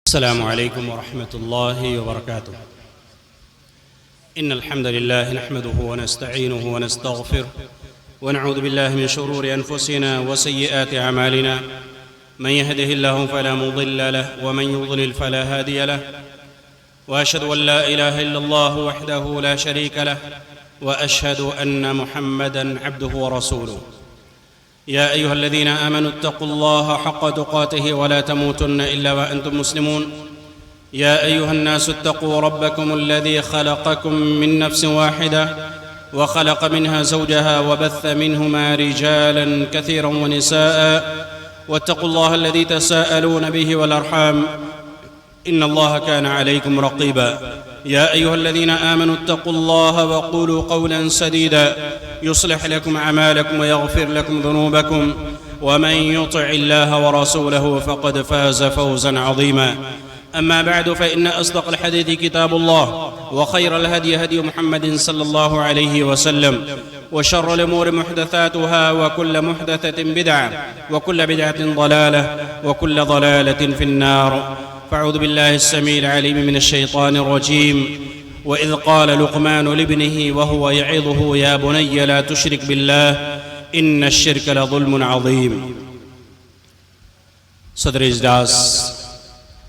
السلام عليكم ورحمة الله وبركاته. إن الحمد لله نحمده ونستعينه ونستغفره ونعوذ بالله من شرور أنفسنا وسيئات أعمالنا. من يهده الله فلا مضل له ومن يضلل فلا هادي له. وأشهد أن لا إله إلا الله وحده لا شريك له وأشهد أن محمدًا عبده ورسوله. يا أيها الذين آمنوا اتقوا الله حق تقاته ولا تموتن إلا وأنتم مسلمون. يا أيها الناس اتقوا ربكم الذي خلقكم من نفس واحدة وخلق منها زوجها وبث منهما رجالا كثيرا ونساء واتقوا الله الذي تساءلون به والأرحام إن الله كان عليكم رقيبا. يا أيها الذين آمنوا اتقوا الله وقولوا قولا سديدا يصلح لكم أعمالكم ويغفر لكم ذنوبكم ومن يطع الله ورسوله فقد فاز فوزا عظيما. أما بعد فإن أصدق الحديث كتاب الله وخير الهدي هدي محمد صلى الله عليه وسلم وشر الأمور محدثاتها وكل محدثة بدعة وكل بدعة ضلالة وكل ضلالة في النار. فأعوذ بالله السميع العليم من الشيطان الرجيم. وإذ قال لقمان لابنه وهو يعظه يا بني لا تشرك بالله إن الشرك لظلم عظيم. صدر اجلاس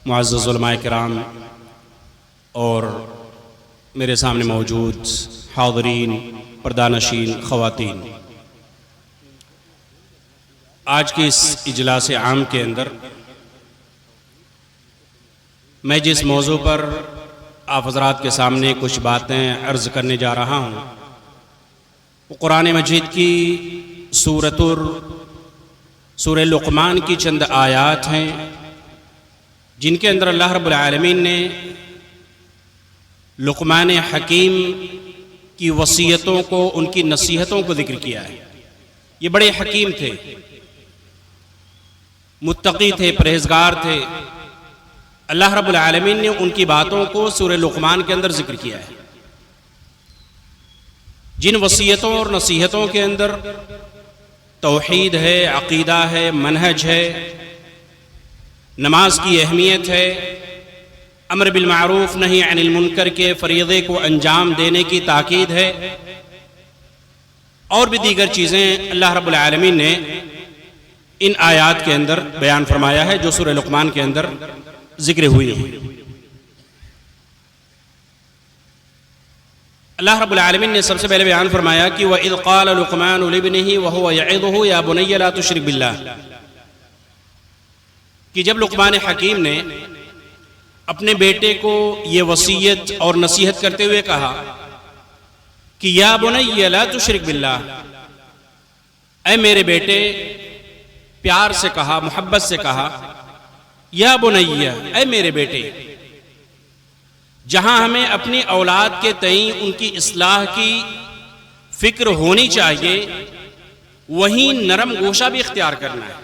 معزز علماء کرام اور میرے سامنے موجود حاضرین پردہ-نشین خواتین، آج کے اس اجلاس عام کے اندر میں جس موضوع پر آپ حضرات کے سامنے کچھ باتیں عرض کرنے جا رہا ہوں وہ قرآن مجید کی سورہ لقمان کی چند آیات ہیں جن کے اندر اللہ رب العالمین نے لقمان حکیم کی وصیتوں کو، ان کی نصیحتوں کو ذکر کیا ہے. یہ بڑے حکیم تھے، متقی تھے، پرہیزگار تھے. اللہ رب العالمین نے ان کی باتوں کو سورہ لقمان کے اندر ذکر کیا ہے. جن وصیتوں اور نصیحتوں کے اندر توحید ہے، عقیدہ ہے، منہج ہے، نماز کی اہمیت ہے، امر بالمعروف نہی عن المنکر کے فریضے کو انجام دینے کی تاکید ہے، اور بھی دیگر چیزیں اللہ رب العالمین نے ان آیات کے اندر بیان فرمایا ہے جو سورہ لقمان کے اندر ذکر ہوئی ہیں. اللہ رب العالمین نے سب سے پہلے بیان فرمایا کہ وَإِذْ قَالَ لُقْمَانُ لِابْنِهِ وَهُوَ يَعِظُهُ يَا بُنَيَّ لَا تُشْرِكْ بِاللَّهِ، کہ جب لقمان حکیم نے اپنے بیٹے کو یہ وصیت اور نصیحت کرتے ہوئے کہا کہ یا بنی لا تشرک باللہ، اے میرے بیٹے، پیار سے کہا، محبت سے کہا، یا بنی، اے میرے بیٹے. جہاں ہمیں اپنی اولاد کے تئیں ان کی اصلاح کی فکر ہونی چاہیے وہیں نرم گوشہ بھی اختیار کرنا ہے.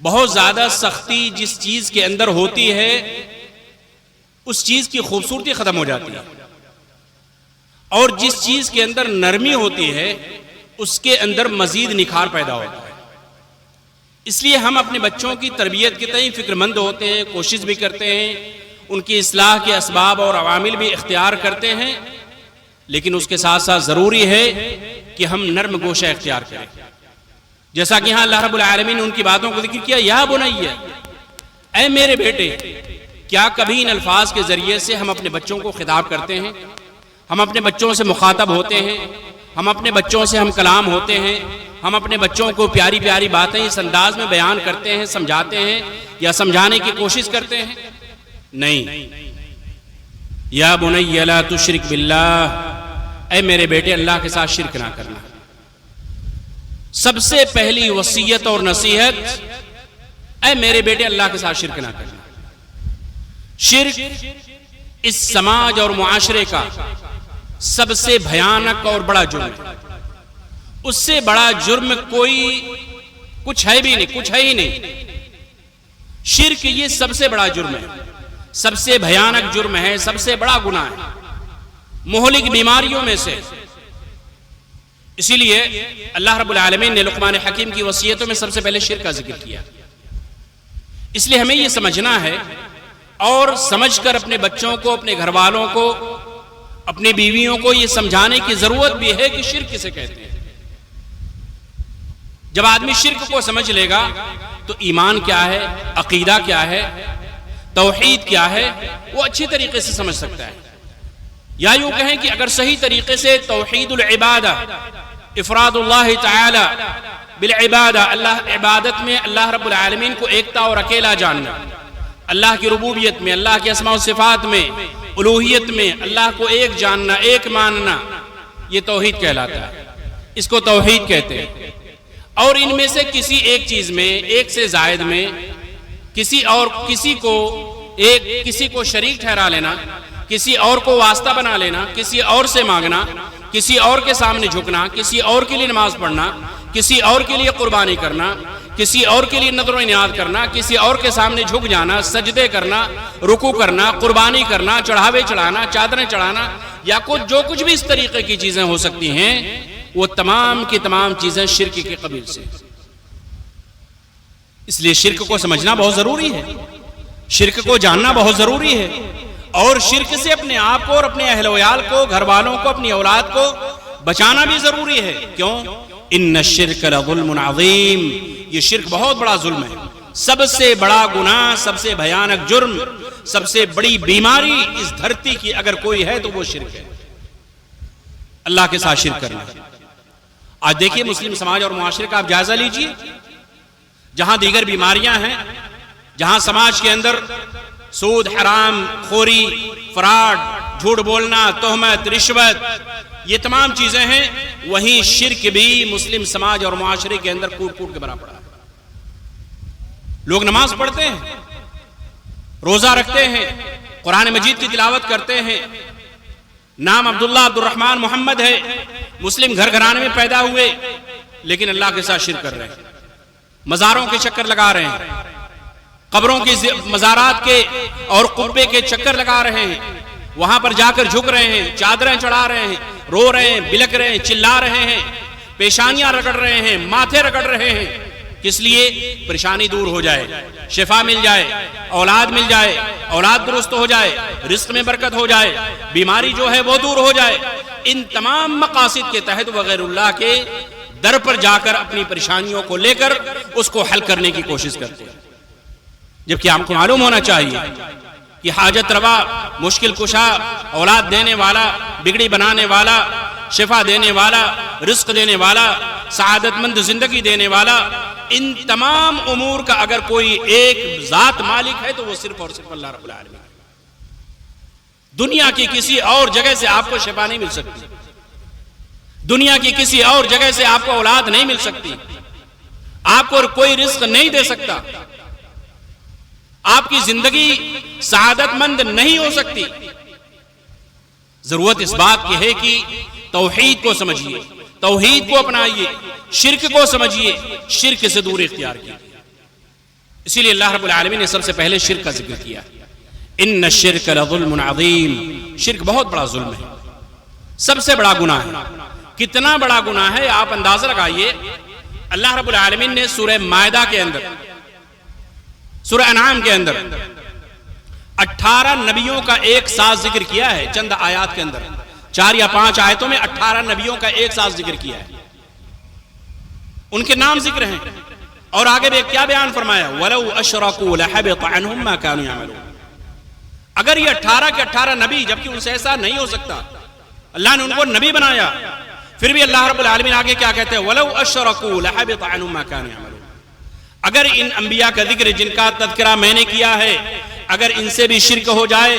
بہت زیادہ سختی جس چیز کے اندر ہوتی ہے اس چیز کی خوبصورتی ختم ہو جاتی ہے، اور جس چیز کے اندر نرمی ہوتی ہے اس کے اندر مزید نکھار پیدا ہوتا ہے. اس لیے ہم اپنے بچوں کی تربیت کے تئیں فکر مند ہوتے ہیں، کوشش بھی کرتے ہیں، ان کی اصلاح کے اسباب اور عوامل بھی اختیار کرتے ہیں، لیکن اس کے ساتھ ساتھ ضروری ہے کہ ہم نرم گوشہ اختیار کریں. جیسا کہ یہاں اللہ رب العالمین نے ان کی باتوں کو ذکر کیا، یا بنی، اے میرے بیٹے. کیا کبھی ان الفاظ کے ذریعے سے ہم اپنے بچوں کو خطاب کرتے ہیں؟ ہم اپنے بچوں سے مخاطب ہوتے ہیں، ہم اپنے بچوں سے ہم کلام ہوتے ہیں، ہم اپنے بچوں کو پیاری پیاری باتیں اس انداز میں بیان کرتے ہیں، سمجھاتے ہیں یا سمجھانے کی کوشش کرتے ہیں؟ نہیں. یا بنی لا تشرک باللہ، اے میرے بیٹے اللہ کے ساتھ شرک نہ کرنا. سب سے پہلی وصیت اور نصیحت، اے میرے بیٹے اللہ کے ساتھ شرک نہ کرنا. شرک اس سماج اور معاشرے کا سب سے بھیانک اور بڑا جرم ہے. اس سے بڑا جرم کچھ ہے بھی نہیں، کچھ ہے ہی نہیں. شرک یہ سب سے بڑا جرم ہے، سب سے بھیانک جرم ہے، سب سے بڑا گناہ ہے، مہلک بیماریوں میں سے. اسی لیے اللہ رب العالمین نے لقمان حکیم کی وصیتوں میں سب سے پہلے شرک کا ذکر کیا. اس لیے ہمیں یہ سمجھنا ہے اور سمجھ کر اپنے بچوں کو، اپنے گھر والوں کو، اپنی بیویوں کو یہ سمجھانے کی ضرورت بھی ہے کہ شرک کسے کہتے ہیں۔ جب آدمی شرک کو سمجھ لے گا تو ایمان کیا ہے، عقیدہ کیا ہے، توحید کیا ہے، وہ اچھی طریقے سے سمجھ سکتا ہے۔ یا یوں کہیں کہ اگر صحیح طریقے سے توحید العبادہ، افراد اللہ تعالی بالعبادہ، اللہ عبادت میں اللہ رب العالمین کو ایکتا اور اکیلا جاننا، اللہ کی ربوبیت میں، اللہ کے اسماء و صفات میں، الوہیت میں اللہ کو ایک جاننا، ایک ماننا، یہ توحید کہلاتا ہے، اس کو توحید کہتے ہیں۔ اور ان میں سے کسی ایک چیز میں، ایک سے زائد میں کسی کو شریک ٹھہرا لینا، کسی اور کو واسطہ بنا لینا، کسی اور سے مانگنا، کسی اور کے سامنے جھکنا، کسی اور کے لیے نماز پڑھنا، کسی اور کے لیے قربانی کرنا، کسی اور کے لیے نذر و نیاز کرنا، کسی اور کے سامنے جھک جانا، سجدے کرنا، رکوع کرنا، قربانی کرنا، چڑھاوے چڑھانا، چادریں چڑھانا، یا جو کچھ بھی اس طریقے کی چیزیں ہو سکتی ہیں، وہ تمام کی تمام چیزیں شرک کے قبیل سے۔ اس لیے شرک کو سمجھنا بہت ضروری ہے، شرک کو جاننا بہت ضروری ہے، اور شرک سے اپنے آپ کو اور اپنے اہل ویال کو، گھر والوں کو، اپنی اولاد کو بچانا بھی ضروری ہے۔ کیوں؟ ان الشرک لظلم عظیم، یہ شرک بہت بڑا ظلم ہے، سب سے بڑا گناہ، سب سے بھیانک جرم، سب سے بڑی بیماری اس دھرتی کی اگر کوئی ہے تو وہ شرک ہے، اللہ کے ساتھ شرک کرنا۔ آج دیکھیے مسلم سماج اور معاشرے کا آپ جائزہ لیجئے، جہاں دیگر بیماریاں ہیں، جہاں سماج کے اندر سود، حرام خوری، فراڈ، جھوٹ بولنا، تہمت، رشوت، یہ تمام چیزیں ہیں، وہیں شرک بھی مسلم سماج اور معاشرے کے اندر کوٹ کوٹ کے بھرا پڑا ہے۔ لوگ نماز پڑھتے ہیں، روزہ رکھتے ہیں، قرآن مجید کی تلاوت کرتے ہیں، نام عبداللہ، عبد الرحمن، محمد ہے، مسلم گھر گھرانے میں پیدا ہوئے، لیکن اللہ کے ساتھ شرک کر رہے ہیں، مزاروں کے چکر لگا رہے ہیں، قبروں کے مزارات کے اور قبے کے چکر لگا رہے ہیں، وہاں پر جا کر جھک رہے ہیں، چادریں چڑھا رہے ہیں، رو رہے ہیں، بلک رہے ہیں، چلا رہے ہیں، پیشانیاں رگڑ رہے ہیں، ماتھے رگڑ رہے ہیں، کس لیے؟ پریشانی دور ہو جائے، شفا مل جائے، اولاد مل جائے، اولاد درست ہو جائے، رزق میں برکت ہو جائے، بیماری جو ہے وہ دور ہو جائے۔ ان تمام مقاصد کے تحت وغیر اللہ کے در پر جا کر اپنی پریشانیوں کو لے کر اس کو حل کرنے کی کوشش کرتے ہیں، جبکہ آپ کو معلوم ہونا چاہیے کہ حاجت روا، مشکل کشا، اولاد دینے والا، بگڑی بنانے والا، شفا دینے والا، رزق دینے والا، سعادت مند زندگی دینے والا، ان تمام امور کا اگر کوئی ایک ذات مالک ہے تو وہ صرف اور صرف اللہ رب العالمین ہے۔ دنیا کی کسی اور جگہ سے آپ کو شفا نہیں مل سکتی، دنیا کی کسی اور جگہ سے آپ کو اولاد نہیں مل سکتی، آپ کو کوئی رزق نہیں دے سکتا، آپ کی زندگی سعادت مند نہیں ہو سکتی۔ ضرورت اس بات کی ہے کہ توحید کو سمجھیے، توحید کو اپنائیے، شرک کو سمجھیے، شرک سے دور اختیار کیجیے۔ اسی لیے اللہ رب العالمین نے سب سے پہلے شرک کا ذکر کیا، ان الشرک لظلم عظیم، شرک بہت بڑا ظلم ہے، سب سے بڑا گناہ ہے۔ کتنا بڑا گناہ ہے آپ اندازہ لگائیے۔ اللہ رب العالمین نے سورہ مائدہ کے اندر، سورہ انعام کے اندر 18 نبیوں کا ایک ساتھ ذکر کیا ہے، چند آیات کے اندر 4 یا 5 آیتوں میں 18 نبیوں کا ایک ساتھ ذکر کیا ہے، ان کے نام ذکر ہیں، اور آگے بھی کیا بیان فرمایا، وَلَوْ أَشْرَكُوا لَحَبِطَ عَنْهُمْ مَا كَانُوا يَعْمَلُونَ۔ اگر یہ 18 کے 18 نبی، جبکہ ان سے ایسا نہیں ہو سکتا، اللہ نے ان کو نبی بنایا، پھر بھی اللہ رب العالمین آگے کیا کہتے ہیں، وَلَوْ أَشْرَكُوا لَحَبِطَ عَنْهُمْ مَا كَانُوا يَعْمَلُونَ۔ اگر ان انبیاء کا ذکر جن کا تذکرہ میں نے کیا ہے، اگر ان سے بھی شرک ہو جائے،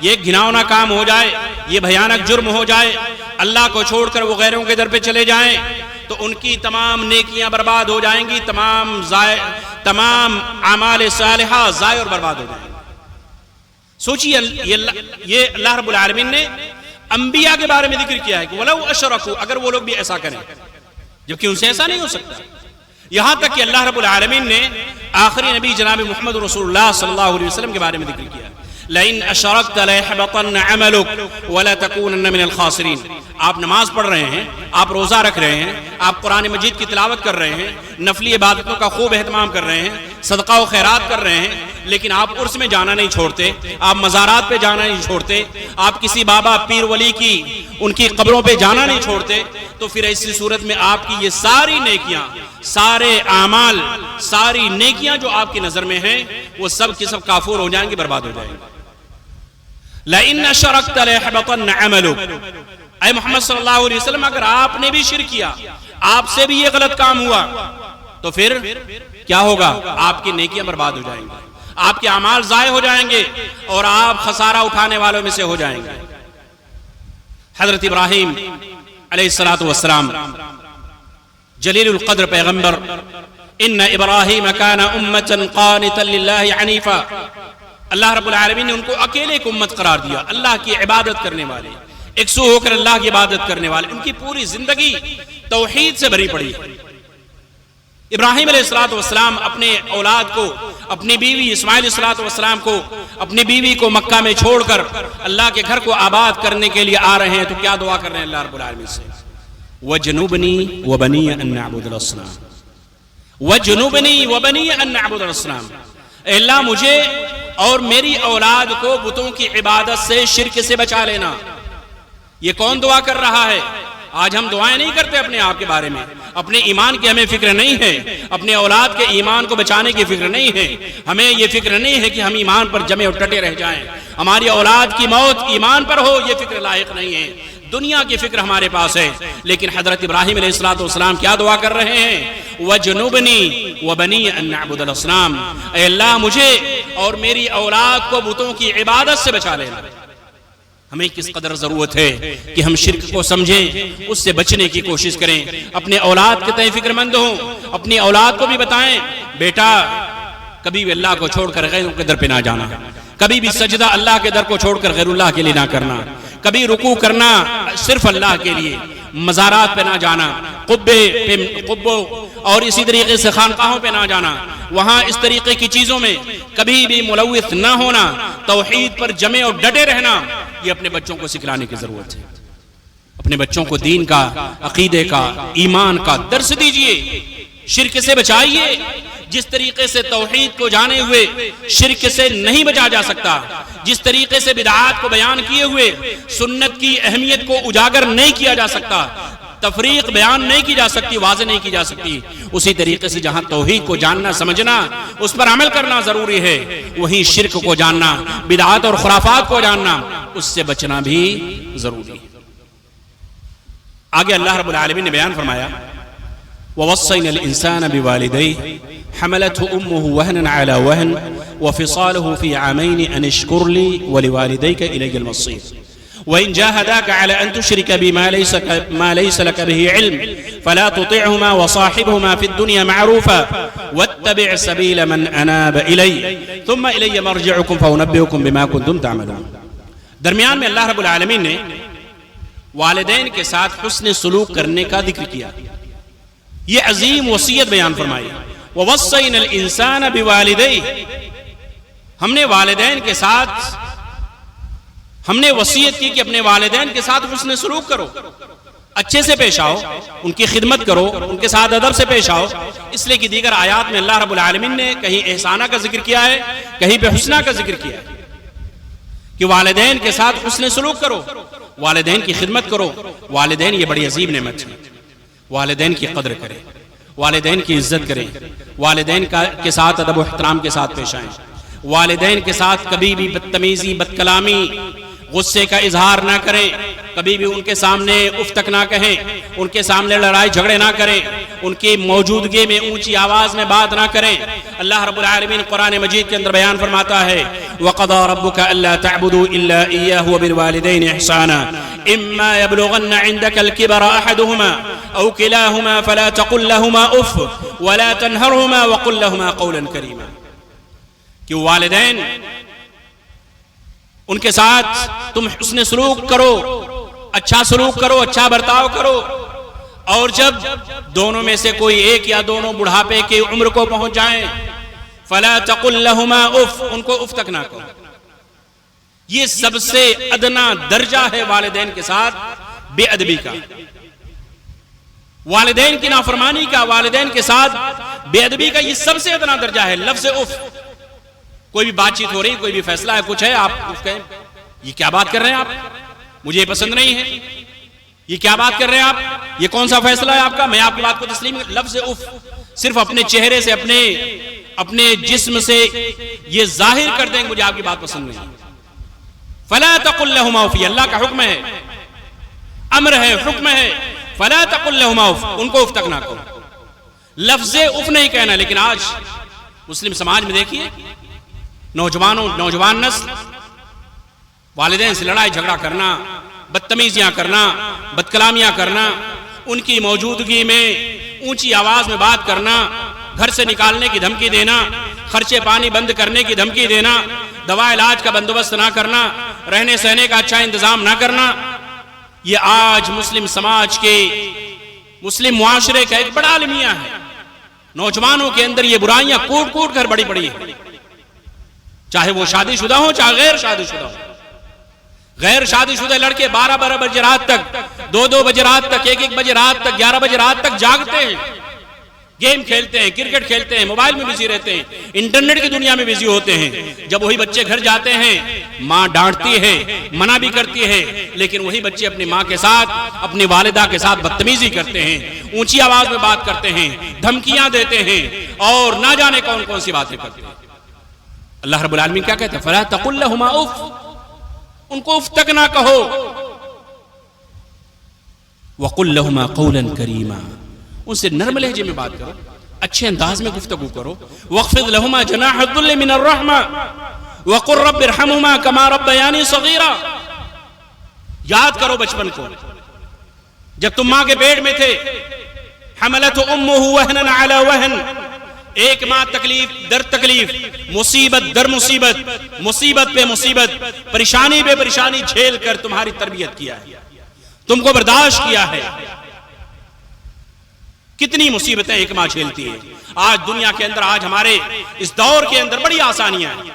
یہ گھناؤنا کام ہو جائے، یہ بھیانک جرم ہو جائے، اللہ کو چھوڑ کر وہ غیروں کے در پہ چلے جائیں، تو ان کی تمام نیکیاں برباد ہو جائیں گی، تمام اعمال صالحہ ضائع اور برباد ہو جائیں گی۔ سوچیے، یہ اللہ رب العالمین نے انبیاء کے بارے میں ذکر کیا ہے کہ وَلَوْ أَشْرَكُوا، اگر وہ لوگ بھی ایسا کریں، جبکہ ان سے ایسا نہیں ہو سکتا۔ یہاں تک کہ اللہ رب العالمین نے آخری نبی جناب محمد رسول اللہ صلی اللہ علیہ وسلم کے بارے میں ذکر کیا، لَإِنْ أَشْرَكْتَ لَيَحْبَطَنَّ عَمَلُكَ وَلَتَكُونَنَّ مِنَ الْخَاسِرِينَ۔ آپ نماز پڑھ رہے ہیں، آپ روزہ رکھ رہے ہیں، آپ قرآن مجید کی تلاوت کر رہے ہیں، نفلی عبادتوں کا خوب اہتمام کر رہے ہیں، صدقہ و خیرات کر رہے ہیں، لیکن آپ عرس میں جانا نہیں چھوڑتے، آپ مزارات پہ جانا نہیں چھوڑتے، آپ کسی بابا پیر ولی کی ان کی قبروں پہ جانا نہیں چھوڑتے، تو پھر ایسی صورت میں آپ کی یہ ساری نیکیاں، سارے اعمال، ساری نیکیاں جو آپ کی نظر میں ہیں وہ سب کی سب کافور ہو جائیں گے، برباد ہو جائیں گے۔ لَإِنَّ شَرَكْتَ لَيَحْبَطَنَّ عَمَلُكَ، اے محمد صلی اللہ علیہ وسلم اگر آپ نے بھی شرک کیا، آپ سے بھی یہ غلط کام ہوا، تو پھر کیا ہوگا؟ آپ کی نیکیاں برباد ہو جائیں گے، آپ کے اعمال ضائع ہو جائیں گے اور آپ خسارہ اٹھانے والوں میں سے ہو جائیں گے۔ حضرت ابراہیم علیہ السلام جلیل القدر پیغمبر، ان ابراہیم کان امۃ قانتا للہ حنیفا، اللہ رب العالمین نے ان کو اکیلے ایک امت قرار دیا، اللہ کی عبادت کرنے والے، یکسو ہو کر اللہ کی عبادت کرنے والے، ان کی پوری زندگی توحید سے بھری پڑی۔ ابراہیم علیہ السلام اپنے اولاد کو، اپنی بیوی اسماعیل علیہ السلام کو، اپنی بیوی کو مکہ میں چھوڑ کر اللہ کے گھر کو آباد کرنے کے لیے آ رہے ہیں، تو کیا دعا کر رہے ہیں اللہ رب العالمین سے؟ وَجْنُبْنِي وَبَنِيَّ أَن نَّعْبُدَ الْأَصْنَامَ، وَجْنُبْنِي وَبَنِيَّ أَن نَّعْبُدَ الْأَصْنَامَ، اے اللہ مجھے اور میری اولاد کو بتوں کی عبادت سے، شرک سے بچا لینا۔ یہ کون دعا کر رہا ہے؟ آج ہم دعائیں نہیں کرتے اپنے آپ کے بارے میں، اپنے ایمان کی ہمیں فکر نہیں ہے، اپنے اولاد کے ایمان کو بچانے کی فکر نہیں ہے، ہمیں یہ فکر نہیں ہے کہ ہم ایمان پر جمے اور ٹٹے رہ جائیں، ہماری اولاد کی موت ایمان پر ہو، یہ فکر لائق نہیں ہے، دنیا کی فکر ہمارے پاس ہے۔ لیکن حضرت ابراہیم علیہ السلام کیا دعا کر رہے ہیں؟ وَجْنُبْنِي وَبَنِيَّ أَن نَّعْبُدَ الْأَصْنَامَ، اے اللہ مجھے اور میری اولاد کو بتوں کی عبادت سے بچا لینا۔ ہمیں کس قدر ضرورت ہے کہ ہم شرک کو سمجھیں، اس سے بچنے کی کوشش کریں، اپنے اولاد کے تئیں فکر مند ہوں، اپنی اولاد کو بھی بتائیں بیٹا کبھی بھی اللہ کو چھوڑ کر غیروں کے در پہ نہ جانا، کبھی بھی سجدہ اللہ کے در کو چھوڑ کر غیر اللہ کے لیے نہ کرنا، کبھی رکوع کرنا صرف اللہ کے لیے، مزارات پہ نہ جانا، قبوں اور اسی طریقے سے خانقاہوں پہ نہ جانا، وہاں اس طریقے کی چیزوں میں کبھی بھی ملوث نہ ہونا، توحید پر جمے اور ڈٹے رہنا، یہ اپنے بچوں کو سکھلانے کی ضرورت ہے۔ اپنے بچوں کو دین کا، عقیدے کا، ایمان کا درس دیجئے، شرک سے بچائیے۔ جس طریقے سے توحید کو جانے ہوئے شرک سے نہیں بچا جا سکتا، جس طریقے سے بدعات کو بیان کیے ہوئے سنت کی اہمیت کو اجاگر نہیں کیا جا سکتا، تفریق بیان نہیں کی جا سکتی، واضح نہیں کی جا سکتی، اسی طریقے سے جہاں توحید کو جاننا، سمجھنا، اس پر عمل کرنا ضروری ہے، وہیں شرک کو جاننا، بدعات اور خرافات کو جاننا، اس سے بچنا بھی ضروری ہے۔ آگے اللہ رب العالمین نے بیان فرمایا وَوَصَّيْنَا الْإِنسَانَ بِوَالِدَيْهِ حَمَلَتْهُ أُمُّهُ وَهْنًا عَلَى وَهْنٍ وَفِصَالُهُ فِي عَامَيْنِ أَنِ اشْكُرْ لِي وَلِوَالِدَيْكَ إِلَيَّ الْمَصِيرُ وَإِنْ جَاهَدَاكَ عَلَى أَن تُشْرِكَ بِي مَا لَيْسَ لَكَ بِهِ عِلْمٌ فَلَا تُطِعْهُمَا وَصَاحِبْهُمَا فِي الدُّنْيَا مَعْرُوفًا وَاتَّبِعْ سَبِيلَ مَنْ أَنَابَ إِلَيَّ ثُمَّ إِلَيَّ مَرْجِعُكُمْ فَأُنَبِّئُكُم بِمَا كُنتُمْ تَعْمَلُونَ۔ درمیان میں اللہ رب العالمین نے والدین کے ساتھ حسن سلوک کرنے کا ذکر کیا، یہ عظیم وصیت بیان فرمائی۔ وَوَصَّيْنَا الْإِنسَانَ بِوَالِدَيْهِ، ہم نے والدین کے ساتھ، ہم نے وصیت کی کہ اپنے والدین کے ساتھ حسن سلوک کرو، اچھے سے پیش آؤ، ان کی خدمت کرو، ان کے ساتھ ادب سے پیش آؤ۔ اس لیے کہ دیگر آیات میں اللہ رب العالمین نے کہیں احسانہ کا ذکر کیا ہے، کہیں پہ حسنہ کا ذکر کیا ہے، کہ والدین کے ساتھ حسن سلوک کرو، والدین کی خدمت کرو۔ والدین یہ بڑی عظیم نعمت ہے، والدین کی قدر کریں، والدین کی عزت کریں، والدین کے ساتھ ادب و احترام کے ساتھ پیش آئیں، والدین کے ساتھ کبھی بھی بدتمیزی، بدکلامی، غصے کا اظہار نہ کریں، کبھی بھی ان کے سامنے اف تک نہ کہیں، ان کے سامنے لڑائی جھگڑے نہ کریں، ان کی موجودگی میں اونچی آواز میں بات نہ کریں۔ اللہ رب العالمین قرآن مجید کے اندر بیان فرماتا ہے وَقَضَىٰ رَبُّكَ أَلَّا تَعْبُدُوا إِلَّا إِيَّاهُ وَبِالْوَالِدَيْنِ إِحْسَانًا إِمَّا يَبْلُغَنَّ عِندَكَ الْكِبَرَ أَحَدُهُمَا أَوْ كِلَاهُمَا فَلَا تَقُل لَّهُمَا أُفٍّ وَلَا تَنْهَرْهُمَا وَقُل لَّهُمَا قَوْلًا كَرِيمًا، کہ والدین ان کے ساتھ تم حسن سلوک کرو، اچھا سلوک کرو، اچھا برتاؤ کرو، اور جب دونوں میں سے کوئی ایک یا دونوں بڑھاپے کی عمر کو پہنچ جائیں فلا تقل لهما اف، ان کو اف تک نہ کہو۔ یہ سب سے ادنا درجہ ہے والدین کے ساتھ بے ادبی کا، والدین کی نافرمانی کا، والدین کے ساتھ بے ادبی کا، یہ سب سے ادنا درجہ ہے۔ لفظ اف کوئی بھی بات چیت ہو رہی، کوئی بھی فیصلہ ہے، کچھ ہے، آپ کہیں یہ کیا بات کر رہے ہیں آپ، مجھے یہ پسند نہیں ہے، یہ کیا بات کر رہے ہیں آپ، یہ کون سا فیصلہ ہے آپ کا، میں آپ کی بات کو تسلیم، لفظ اف صرف اپنے چہرے سے، اپنے جسم سے یہ ظاہر کر دیں کہ مجھے آپ کی بات پسند نہیں۔ فلا تقل لهما اف، اللہ کا حکم ہے، امر ہے، حکم ہے، فلا تقل لهما اف، ان کو اف تک نہ کہو، لفظ اف نہیں کہنا۔ لیکن آج مسلم سماج میں دیکھیے نوجوان نسل والدین سے لڑائی جھگڑا کرنا، بدتمیزیاں کرنا، بدکلامیاں کرنا، ان کی موجودگی میں اونچی آواز میں بات کرنا، گھر سے نکالنے کی دھمکی دینا، خرچے پانی بند کرنے کی دھمکی دینا، دوا علاج کا بندوبست نہ کرنا، رہنے سہنے کا اچھا انتظام نہ کرنا، یہ آج مسلم سماج کے، مسلم معاشرے کا ایک بڑا المیہ ہے۔ نوجوانوں کے اندر یہ برائیاں کوٹ کوٹ کر بڑی پڑی ہیں، چاہے وہ شادی شدہ ہوں چاہے غیر شادی شدہ ہوں۔ غیر شادی شدہ لڑکے 12 بجے رات تک، 2 بجے رات تک، 1 بجے رات تک، 11 بجے رات تک جاگتے ہیں، گیم کھیلتے ہیں، کرکٹ کھیلتے ہیں، موبائل میں بزی رہتے ہیں، انٹرنیٹ کی دنیا میں بزی ہوتے ہیں۔ جب وہی بچے گھر جاتے ہیں، ماں ڈانٹتی ہے، منع بھی کرتی ہے، لیکن وہی بچے اپنی ماں کے ساتھ، اپنی والدہ کے ساتھ بدتمیزی کرتے ہیں، اونچی آواز میں بات کرتے ہیں، دھمکیاں دیتے ہیں، اور نہ جانے کون کون سی باتیں کرتے ہیں۔ اللہ رب العالمین کیا کہتے ہیں؟ فَلَا تَقُلْ لَهُمَا اُفْ، ان کو اف تک نہ کہو، وَقُلْ لَهُمَا قَوْلًا كَرِيمًا، ان سے نرم لہجے میں بات کرو، اچھے انداز میں گفتگو کرو۔ وَاخْفِضْ لَهُمَا جَنَاحَ الذُّلِّ مِنَ الرَّحْمَةِ وَقُلْ رَبِّ ارْحَمْهُمَا كَمَا رَبَّيَانِي صَغِيرًا۔ یاد کرو بچپن کو، جب تم ماں کے پیٹ میں تھے، حَمَلَتْهُ أُمُّهُ وَهْنًا عَلَى وَهْنٍ، ایک ماں تکلیف در تکلیف، مصیبت در مصیبت، مصیبت پہ مصیبت، پریشانی پہ پریشانی جھیل کر تمہاری تربیت کیا ہے، تم کو برداشت کیا ہے۔ کتنی مصیبتیں ایک ماں جھیلتی ہے۔ آج دنیا کے اندر، آج ہمارے اس دور کے اندر بڑی آسانیاں ہیں،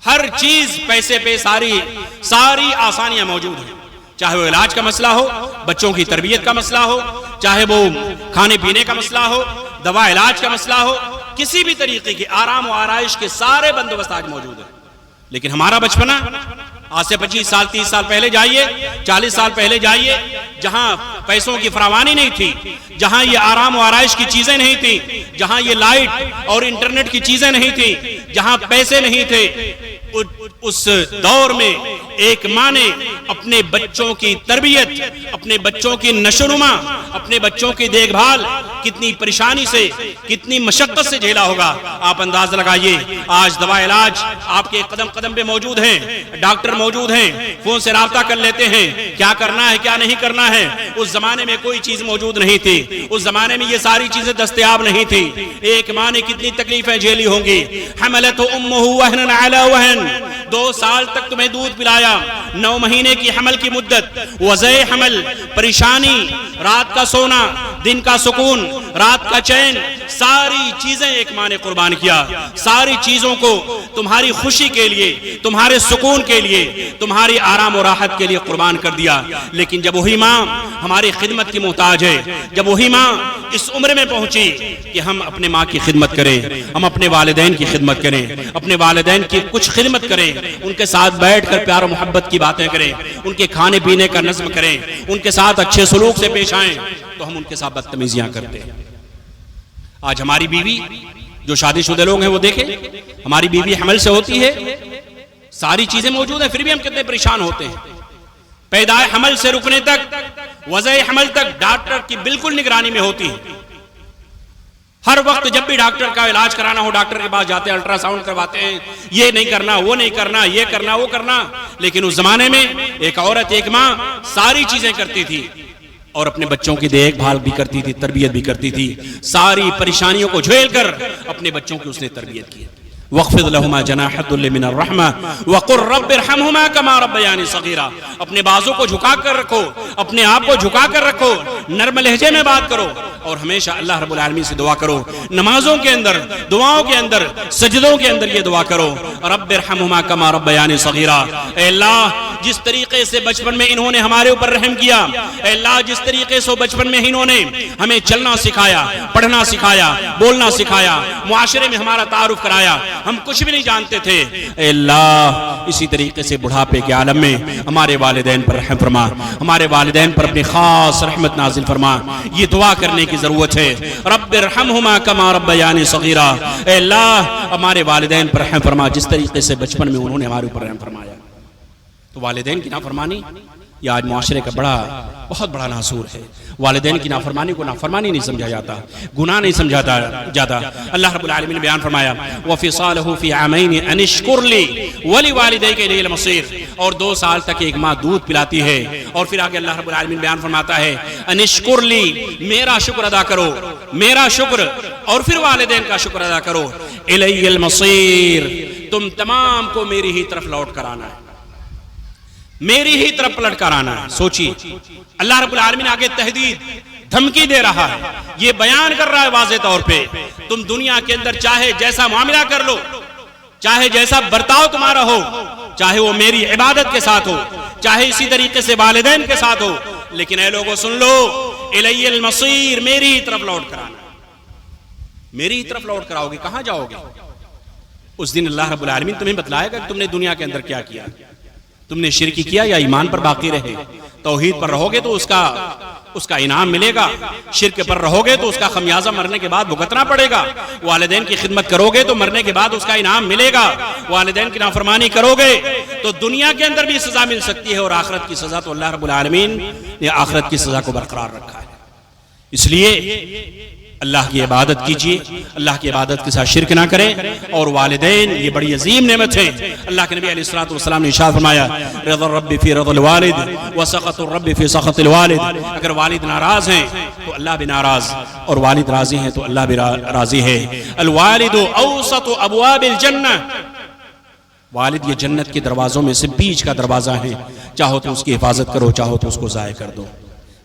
ہر چیز پیسے پہ ساری آسانیاں موجود ہیں، چاہے وہ علاج کا مسئلہ ہو، بچوں کی تربیت کا مسئلہ ہو، چاہے وہ کھانے پینے کا مسئلہ ہو، دوا علاج کا مسئلہ ہو، کسی بھی طریقے کی آرام و آرائش کے سارے بندوبست آج موجود ہیں۔ لیکن ہمارا بچپنا، آج سے 25 سال 30 سال پہلے جائیے، 40 سال پہلے جائیے، جہاں پیسوں کی فراوانی نہیں تھی، جہاں یہ آرام و آرائش کی چیزیں نہیں تھی، جہاں یہ لائٹ اور انٹرنیٹ کی چیزیں نہیں تھی، جہاں پیسے نہیں تھے، اس دور میں ایک ماں نے اپنے بچوں کی تربیت، اپنے بچوں کی نشوونما، اپنے بچوں کی دیکھ بھال کتنی پریشانی سے، کتنی مشقت سے جھیلا ہوگا، آپ انداز لگائیے۔ آج دوا علاج آپ کے قدم قدم پہ موجود ہیں، ڈاکٹر موجود ہیں، فون سے رابطہ کر لیتے ہیں، کیا کرنا ہے کیا نہیں کرنا ہے۔ اس زمانے میں کوئی چیز موجود نہیں تھی، اس زمانے میں یہ ساری چیزیں دستیاب نہیں تھی۔ ایک ماں نے کتنی تکلیفیں جھیلی ہوں گی۔ حملتہ امہ وہنا علی وہن، 2 سال تک تمہیں دودھ پلایا، 9 مہینے کی حمل کی مدت، وضع حمل، پریشانی، رات کا سونا، دن کا سکون، رات کا چین، ساری چیزیں ایک ماں نے قربان کیا۔ ساری چیزوں کو تمہاری خوشی کے لیے، تمہارے سکون کے لیے، تمہاری آرام و راحت کے لیے قربان کر دیا۔ لیکن جب وہی ماں ہماری خدمت کی محتاج ہے، جب وہی ماں اس عمر میں پہنچی کہ ہم اپنے ماں کی خدمت کریں، ہم اپنے والدین کی خدمت کریں، اپنے والدین کی کچھ خدمت کریں، ان کے ساتھ بیٹھ کر پیار و محبت کی باتیں کریں، ان کے کھانے پینے کا نظم کریں، ان کے ساتھ اچھے سلوک سے پیش آئیں، تو ہم ان کے ساتھ بدتمیزیاں کرتے ہیں۔ آج ہماری بیوی، جو شادی شدہ لوگ ہیں وہ دیکھیں، ہماری بیوی حمل سے ہوتی ہے، ساری چیزیں موجود ہیں، پھر بھی ہم کتنے پریشان ہوتے ہیں۔ پیدائش حمل سے رکنے تک، وضع حمل تک ڈاکٹر کی بالکل نگرانی میں ہوتی ہے۔ ہر وقت جب بھی ڈاکٹر کا علاج کرانا ہو، ڈاکٹر کے پاس جاتے ہیں، الٹرا ساؤنڈ کرواتے ہیں، یہ نہیں کرنا، وہ نہیں کرنا، یہ کرنا، وہ کرنا۔ لیکن اس زمانے میں ایک عورت، ایک ماں ساری چیزیں کرتی تھی، اور اپنے بچوں کی دیکھ بھال بھی کرتی تھی، تربیت بھی کرتی تھی، ساری پریشانیوں کو جھیل کر اپنے بچوں کی اس نے تربیت کی۔ وَاخْفِضْ لَهُمَا جَنَاحَ الذُّلِّ مِنَ الرَّحْمَةِ وَقُلْ رَبِّ ارْحَمْهُمَا كَمَا رَبَّيَانِي صَغِيرًا۔ اپنے بازو کو جھکا کر رکھو، اپنے آپ کو جھکا کر رکھو، نرم لہجے میں بات کرو، اور ہمیشہ اللہ رب العالمین سے دعا کرو۔ نمازوں کے اندر، دعاؤں کے اندر، سجدوں کے اندر یہ دعا کرو، رب ارحمہما کما ربیانی صغیرا۔ اے اللہ، جس طریقے سے بچپن میں انہوں نے ہمارے اوپر رحم کیا، اے اللہ جس طریقے سے بچپن میں انہوں نے ہمیں چلنا سکھایا، پڑھنا سکھایا، بولنا سکھایا، معاشرے میں ہمارا تعارف کرایا، ہم کچھ بھی نہیں جانتے تھے، اے اللہ اسی طریقے سے بڑھاپے کے عالم میں ہمارے والدین پر رحم فرما، ہمارے والدین پر اپنی خاص رحمت نازل فرما۔ یہ دعا کرنے کی ضرورت ہے، رب ارحمہما کما ربیانی صغیرا، اے اللہ ہمارے والدین پر رحم فرما جس طریقے سے بچپن میں انہوں نے ہمارے اوپر رحم فرمایا۔ تو والدین کی نافرمانی یہ آج معاشرے کا بہت بڑا ناصور ہے۔ والدین کی نافرمانی کو نافرمانی نہیں سمجھا جاتا، گناہ نہیں سمجھا جاتا۔ اللہ رب العالمین نے بیان فرمایا وَفِصَالُهُ فِي عَامَيْنِ أَنِ اشْكُرْ لِي وَلِوَالِدَيْكَ إِلَيَّ الْمَصِيرُ، اور 2 سال تک ایک ماں دودھ پلاتی ہے، اور پھر آگے اللہ رب العالمین بیان فرماتا ہے أَنِ اشْكُرْ لِي، میرا شکر ادا کرو، میرا شکر، اور پھر والدین کا شکر ادا کرو، إِلَيَّ الْمَصِيرُ، تم تمام کو میری ہی طرف لوٹ کر آنا ہے، میری ہی طرف پلٹ کر آنا ہے۔ سوچیے اللہ رب العالمین آگے تہدید دھمکی دے رہا ہے، یہ بیان کر رہا ہے واضح طور پہ، تم دنیا کے اندر چاہے جیسا معاملہ کر لو، چاہے جیسا برتاؤ تمہارا ہو، چاہے وہ میری عبادت کے ساتھ ہو، چاہے اسی طریقے سے والدین کے ساتھ ہو، لیکن اے لوگوں سن لو، الی المصیر، میری ہی طرف لوٹ کر آنا، میری ہی طرف لوٹ کر آؤ گے، کہاں جاؤ گے؟ اس دن اللہ رب العالمین تمہیں بتلائے گا کہ تم نے دنیا کے اندر کیا کیا، تم نے شرک کیا یا ایمان پر باقی رہے۔ توحید پر رہو گے تو اس کا انعام ملے گا، شرک پر رہو گے تو اس کا خمیازہ مرنے کے بعد بھگتنا پڑے گا، والدین کی خدمت کرو گے تو مرنے کے بعد اس کا انعام ملے گا، والدین کی نافرمانی کرو گے تو دنیا کے اندر بھی سزا مل سکتی ہے، اور آخرت کی سزا تو اللہ رب العالمین نے آخرت کی سزا کو برقرار رکھا ہے۔ اس لیے اللہ کی عبادت کیجئے، اللہ کی عبادت کے ساتھ شرک نہ کریں، اور والدین یہ بڑی عظیم نعمت ہے۔ اللہ کے نبی علیہ السلام نے ارشاد فرمایا رضا الرب فی رضا الوالد وسخط الرب فی سخط الوالد، اگر والد ناراض ہیں تو اللہ بھی ناراض، اور والد راضی ہیں تو اللہ بھی راضی ہے۔ الوالد اوسط ابواب الجنہ، والد یہ جنت کے دروازوں میں سے بیچ کا دروازہ ہے، چاہو تو اس کی حفاظت کرو، چاہو تو اس کو ضائع کر دو۔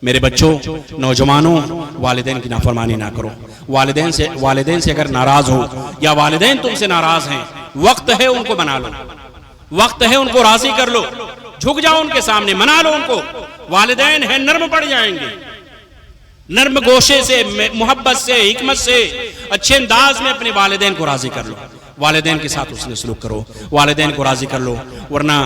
میرے بچوں، نوجوانوں، والدین کی نافرمانی نہ کرو۔ والدین سے اگر ناراض ہو یا والدین تم سے ناراض ہیں، وقت ہے ان کو منا لو، وقت ہے ان کو راضی کر لو، جھک جاؤ ان کے سامنے، منا لو ان کو۔ والدین ہیں نرم پڑ جائیں گے، نرم گوشے سے، محبت سے، حکمت سے، اچھے انداز میں اپنے والدین کو راضی کر لو، والدین کے ساتھ اس نے سلوک کرو، والدین کو راضی کر لو، ورنہ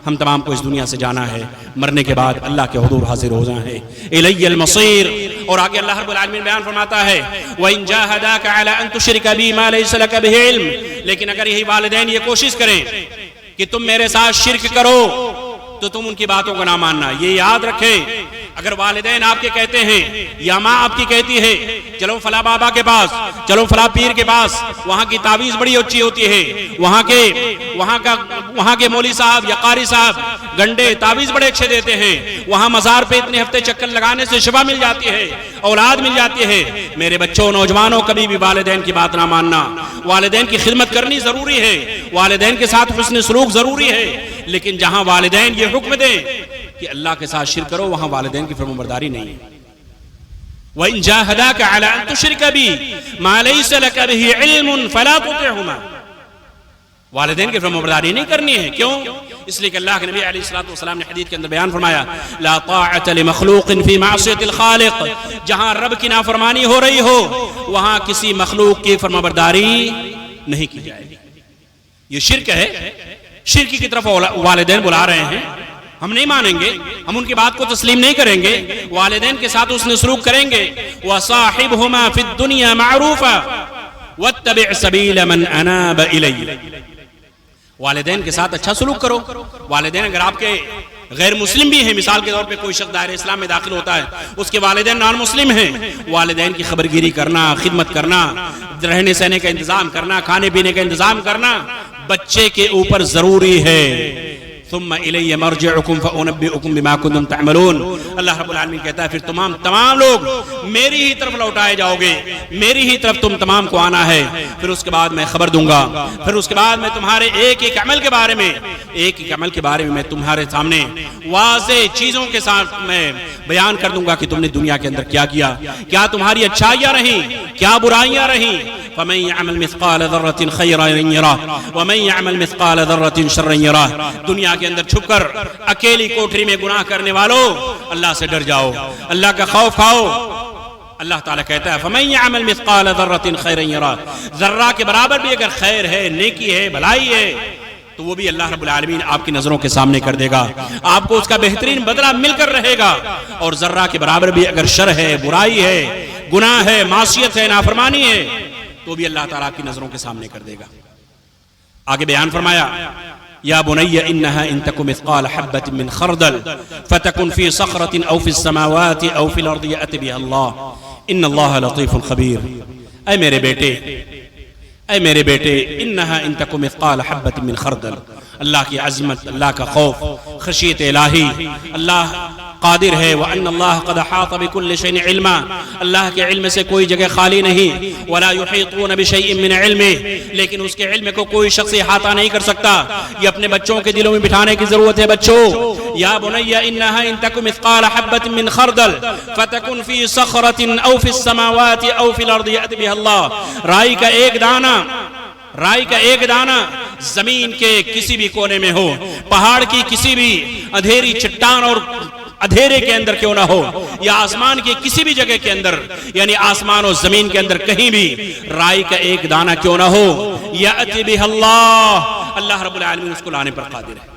ہم تمام کو اس دنیا سے جانا ہے، مرنے کے بعد اللہ کے حضور حاضر ہو جانا ہے۔ الی المصیر، اور آگے اللہ رب العالمین بیان فرماتا ہے وَإِن جَاهَدَاكَ عَلَىٰ أَن تُشْرِكَ بِي مَا لَيْسَ لَكَ بِهِ عِلْمٌ، لیکن اگر یہی والدین یہ کوشش کریں کہ تم میرے ساتھ شرک کرو تو تم ان کی باتوں کو نہ ماننا۔ یہ یاد رکھیں، اگر والدین آپ کے کہتے ہیں یا ماں آپ کی کہتی ہے چلو فلاں بابا کے پاس، چلو فلاں پیر کے پاس، وہاں کی تعویذ بڑی اچھی ہوتی ہے، وہاں کے مولوی صاحب یا قاری صاحب گنڈے تعویذ بڑے اچھے دیتے ہیں، وہاں مزار پہ اتنے ہفتے چکر لگانے سے شفا مل جاتی ہے، اولاد مل جاتی ہے۔ میرے بچوں، نوجوانوں، کبھی بھی والدین کی بات نہ ماننا۔ والدین کی خدمت کرنی ضروری ہے، والدین کے ساتھ حسن سلوک ضروری ہے، لیکن جہاں والدین یہ حکم دیں کہ اللہ کے ساتھ شرک کرو، وہاں والدین کی فرمانبرداری نہیں ہے۔ وَإِن جَاهَدَاكَ عَلَىٰ أَن تُشْرِكَ بِي مَا لَيْسَ لَكَ بِهِ عِلْمٌ فَلَا تُطِعْهُمَا، والدین کی فرمانبرداری نہیں کرنی ہے۔ کیوں؟ اس لیے کہ اللہ کے نبی علیہ السلام نے حدیث کے اندر بیان فرمایا لا طاعت لمخلوق فی معصیت الخالق، جہاں رب کی نافرمانی ہو رہی ہو وہاں کسی مخلوق کی فرمانبرداری نہیں کی جائے گی۔ یہ شرک ہے، شرک کی طرف والدین بلا رہے ہیں، ہم نہیں مانیں گے، ہم ان کی بات کو تسلیم نہیں کریں گے، والدین کے ساتھ اس نے سلوک کریں گے۔ وَصَاحِبْهُمَا فِي الدُّنْيَا مَعْرُوفًا وَاتَّبِعْ سَبِيلَ مَنْ أَنَابَ إِلَيَّ، والدین کے ساتھ اچھا سلوک کرو۔ والدین اگر آپ کے غیر مسلم بھی ہیں، مثال کے طور پہ کوئی شخص دائرہ اسلام میں داخل ہوتا ہے، اس کے والدین نان مسلم ہیں، والدین کی خبرگیری کرنا، خدمت کرنا، رہنے سہنے کا انتظام کرنا، کھانے پینے کا انتظام کرنا بچے کے اوپر ضروری ہے۔ ثم الی مرجعکم فانبئکم بما کنتم تعملون، اللہ رب العالمین کہتا ہے پھر تمام لوگ میری ہی طرف لوٹائے جاؤ گے، میری ہی طرف تم تمام کو آنا ہے، پھر اس کے بعد میں خبر دوں گا، پھر اس کے بعد میں تمہارے ایک ایک عمل کے بارے میں میں تمہارے سامنے واضح چیزوں کے ساتھ میں بیان کر دوں گا کہ تم نے دنیا کے اندر کیا کیا، کیا تمہاری اچھائیاں رہیں، کیا برائیاں رہیں۔ فَمَن يَعْمَلْ مِثْقَالَ ذَرَّةٍ خَيْرًا يَرَهُ وَمَن يَعْمَلْ مِثْقَالَ ذَرَّةٍ شَرًّا يَرَهُ۔ دنیا کے اندر چھپ کر اکیلی کوٹری میں گناہ کرنے والوں، اللہ سے ڈر جاؤ، اللہ کا خوف کھاؤ۔ اللہ تعالیٰ کہتا ہے فَمَن يَعْمَلْ مِثْقَالَ ذَرَّةٍ خَيْرًا يَرَهُ، ذرہ کے برابر بھی اگر خیر ہے، نیکی ہے، بھلائی ہے، تو وہ بھی اللہ رب العالمین آپ کی نظروں کے سامنے کر دے گا، آپ کو اس کا بہترین بدلہ مل کر رہے گا۔ اور ذرہ کے برابر بھی اگر شر ہے، برائی ہے، گناہ ہے، معصیت ہے، نافرمانی ہے، تو بھی اللہ تعالیٰ آپ کی نظروں کے سامنے کر دے گا۔ آگے بیان فرمایا یا بنی انہا ان تک مثقال حبۃ من خردل فتکن فی صخرۃ او فی السماوات او فی الارض یأتی بها اللہ ان اللہ لطیف خبیر۔ اے میرے بیٹے، اے میرے بیٹے، انہا ان تک مثقال حبۃ من خردل، اللہ کی عظمت، اللہ کا خوف، خشیت الہی، اللہ قادر ہے۔ وَأَنَّ اللَّهَ قَدْ أَحَاطَ بِكُلِّ شَيْءٍ عِلْمًا، اللہ کے علم سے کوئی جگہ خالی نہیں۔ وَلَا يُحِيطُونَ بِشَيْءٍ مِّنْ عِلْمِهِ، لیکن اس کے علم کو کوئی شخص احاطہ نہیں کر سکتا۔ یہ اپنے بچوں کے دلوں میں بٹھانے کی ضرورت ہے۔ بچوں، یا بنی انہا ان تک مثقال حبۃ من خردل فتکن فی صخرۃ او فی السماوات او فی الارض یأتی بها اللہ، رائی کا ایک دانہ، رائی کا ایک دانہ زمین کے کسی بھی کونے میں ہو، پہاڑ کی کسی بھی اندھیری چٹان اور اندھیرے کے اندر کیوں نہ ہو، یا آسمان کی کسی بھی جگہ کے اندر، یعنی آسمان اور زمین کے اندر کہیں بھی رائی کا ایک دانہ کیوں نہ ہو، یأتی بها اللہ، اللہ رب العالمین اس کو لانے پر قادر ہے،